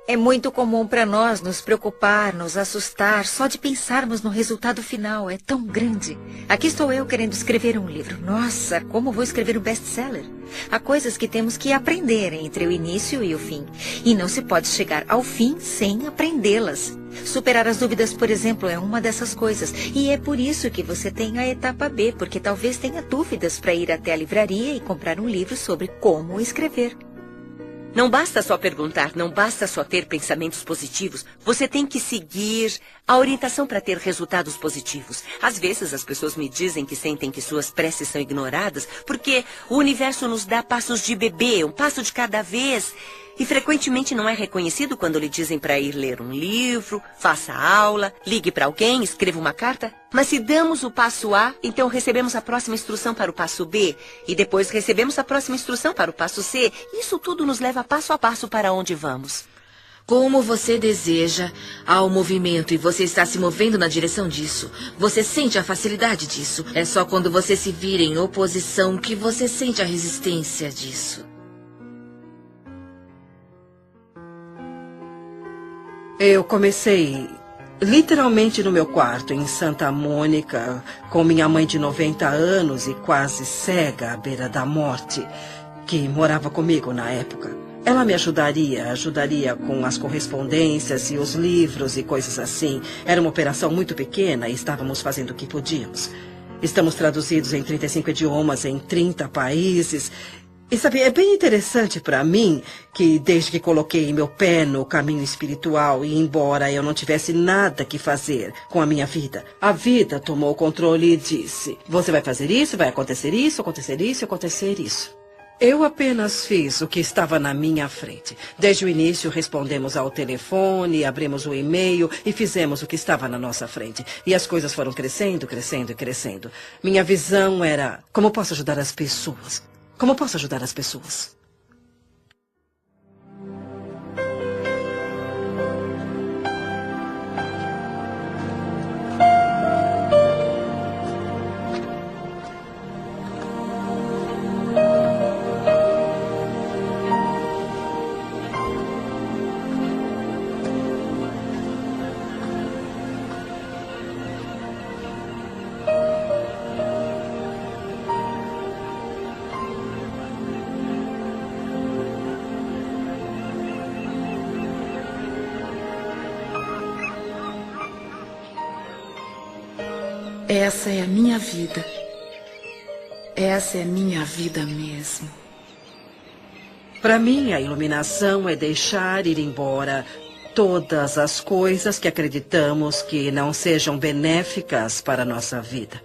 É muito comum para nós nos preocupar, nos assustar, só de pensarmos no resultado final. É tão grande. Aqui estou eu querendo escrever um livro. Nossa, como vou escrever um best-seller? Há coisas que temos que aprender entre o início e o fim. E não se pode chegar ao fim sem aprendê-las. Superar as dúvidas, por exemplo, é uma dessas coisas. E é por isso que você tem a etapa B, porque talvez tenha dúvidas para ir até a livraria e comprar um livro sobre como escrever. Não basta só perguntar, não basta só ter pensamentos positivos. Você tem que seguir a orientação para ter resultados positivos. Às vezes as pessoas me dizem que sentem que suas preces são ignoradas porque o universo nos dá passos de bebê, um passo de cada vez. E frequentemente não é reconhecido quando lhe dizem para ir ler um livro, faça aula, ligue para alguém, escreva uma carta. Mas se damos o passo A, então recebemos a próxima instrução para o passo B. E depois recebemos a próxima instrução para o passo C. Isso tudo nos leva passo a passo para onde vamos. Como você deseja, há um movimento e você está se movendo na direção disso. Você sente a facilidade disso. É só quando você se vira em oposição que você sente a resistência disso. Eu comecei literalmente no meu quarto, em Santa Mônica, com minha mãe de 90 anos e quase cega à beira da morte, que morava comigo na época. Ela me ajudaria com as correspondências e os livros e coisas assim. Era uma operação muito pequena e estávamos fazendo o que podíamos. Estamos traduzidos em 35 idiomas, em 30 países. E sabe, é bem interessante para mim que desde que coloquei meu pé no caminho espiritual e embora eu não tivesse nada que fazer com a minha vida, a vida tomou o controle e disse: você vai fazer isso, vai acontecer isso, acontecer isso, acontecer isso. Eu apenas fiz o que estava na minha frente. Desde o início respondemos ao telefone, abrimos o e-mail e fizemos o que estava na nossa frente. E as coisas foram crescendo, crescendo e crescendo. Minha visão era: como posso ajudar as pessoas? Como posso ajudar as pessoas? Essa é a minha vida. Essa é minha vida mesmo. Para mim, a iluminação é deixar ir embora todas as coisas que acreditamos que não sejam benéficas para a nossa vida,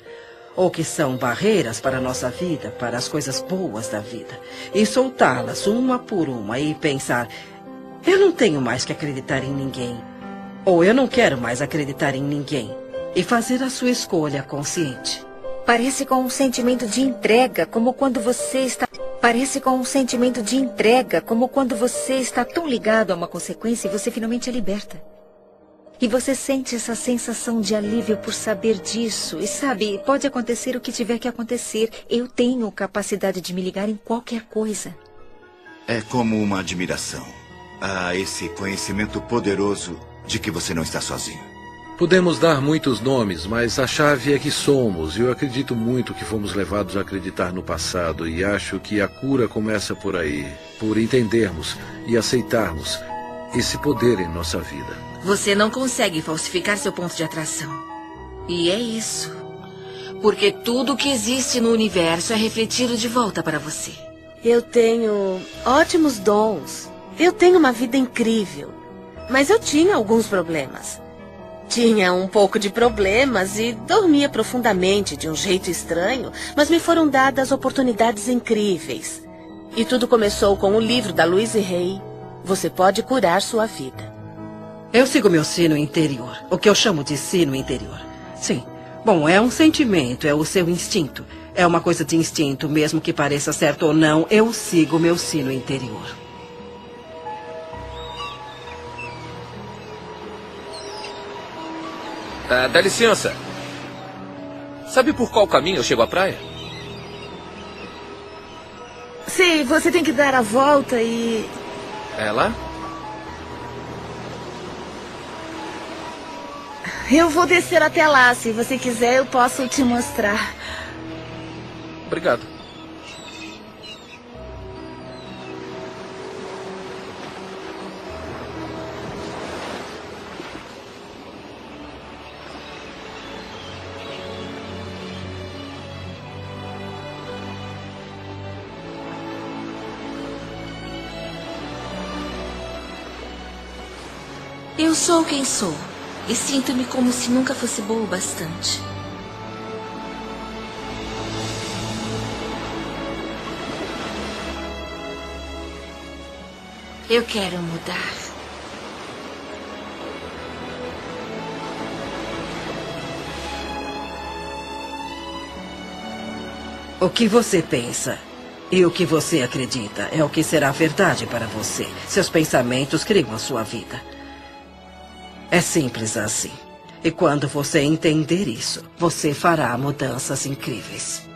ou que são barreiras para a nossa vida, para as coisas boas da vida, e soltá-las uma por uma e pensar: eu não tenho mais que acreditar em ninguém, ou eu não quero mais acreditar em ninguém. E fazer a sua escolha consciente. Parece com um sentimento de entrega, como quando você está... Parece com um sentimento de entrega, como quando você está tão ligado a uma consequência e você finalmente é liberta. E você sente essa sensação de alívio por saber disso. E sabe, pode acontecer o que tiver que acontecer. Eu tenho capacidade de me ligar em qualquer coisa. É como uma admiração a esse conhecimento poderoso de que você não está sozinho. Podemos dar muitos nomes, mas a chave é que somos. E eu acredito muito que fomos levados a acreditar no passado. E acho que a cura começa por aí. Por entendermos e aceitarmos esse poder em nossa vida. Você não consegue falsificar seu ponto de atração. E é isso. Porque tudo que existe no universo é refletido de volta para você. Eu tenho ótimos dons. Eu tenho uma vida incrível. Mas eu tinha alguns problemas. Tinha um pouco de problemas e dormia profundamente de um jeito estranho, mas me foram dadas oportunidades incríveis. E tudo começou com o livro da Louise Hay, Você Pode Curar Sua Vida. Eu sigo meu sino interior, o que eu chamo de sino interior. Sim. Bom, é um sentimento, é o seu instinto. É uma coisa de instinto, mesmo que pareça certo ou não, eu sigo meu sino interior. Dá licença. Sabe por qual caminho eu chego à praia? Sim, você tem que dar a volta e... É lá? Eu vou descer até lá. Se você quiser, eu posso te mostrar. Obrigado. Eu sou quem sou. E sinto-me como se nunca fosse boa o bastante. Eu quero mudar. O que você pensa e o que você acredita é o que será verdade para você. Seus pensamentos criam a sua vida. É simples assim. E quando você entender isso, você fará mudanças incríveis.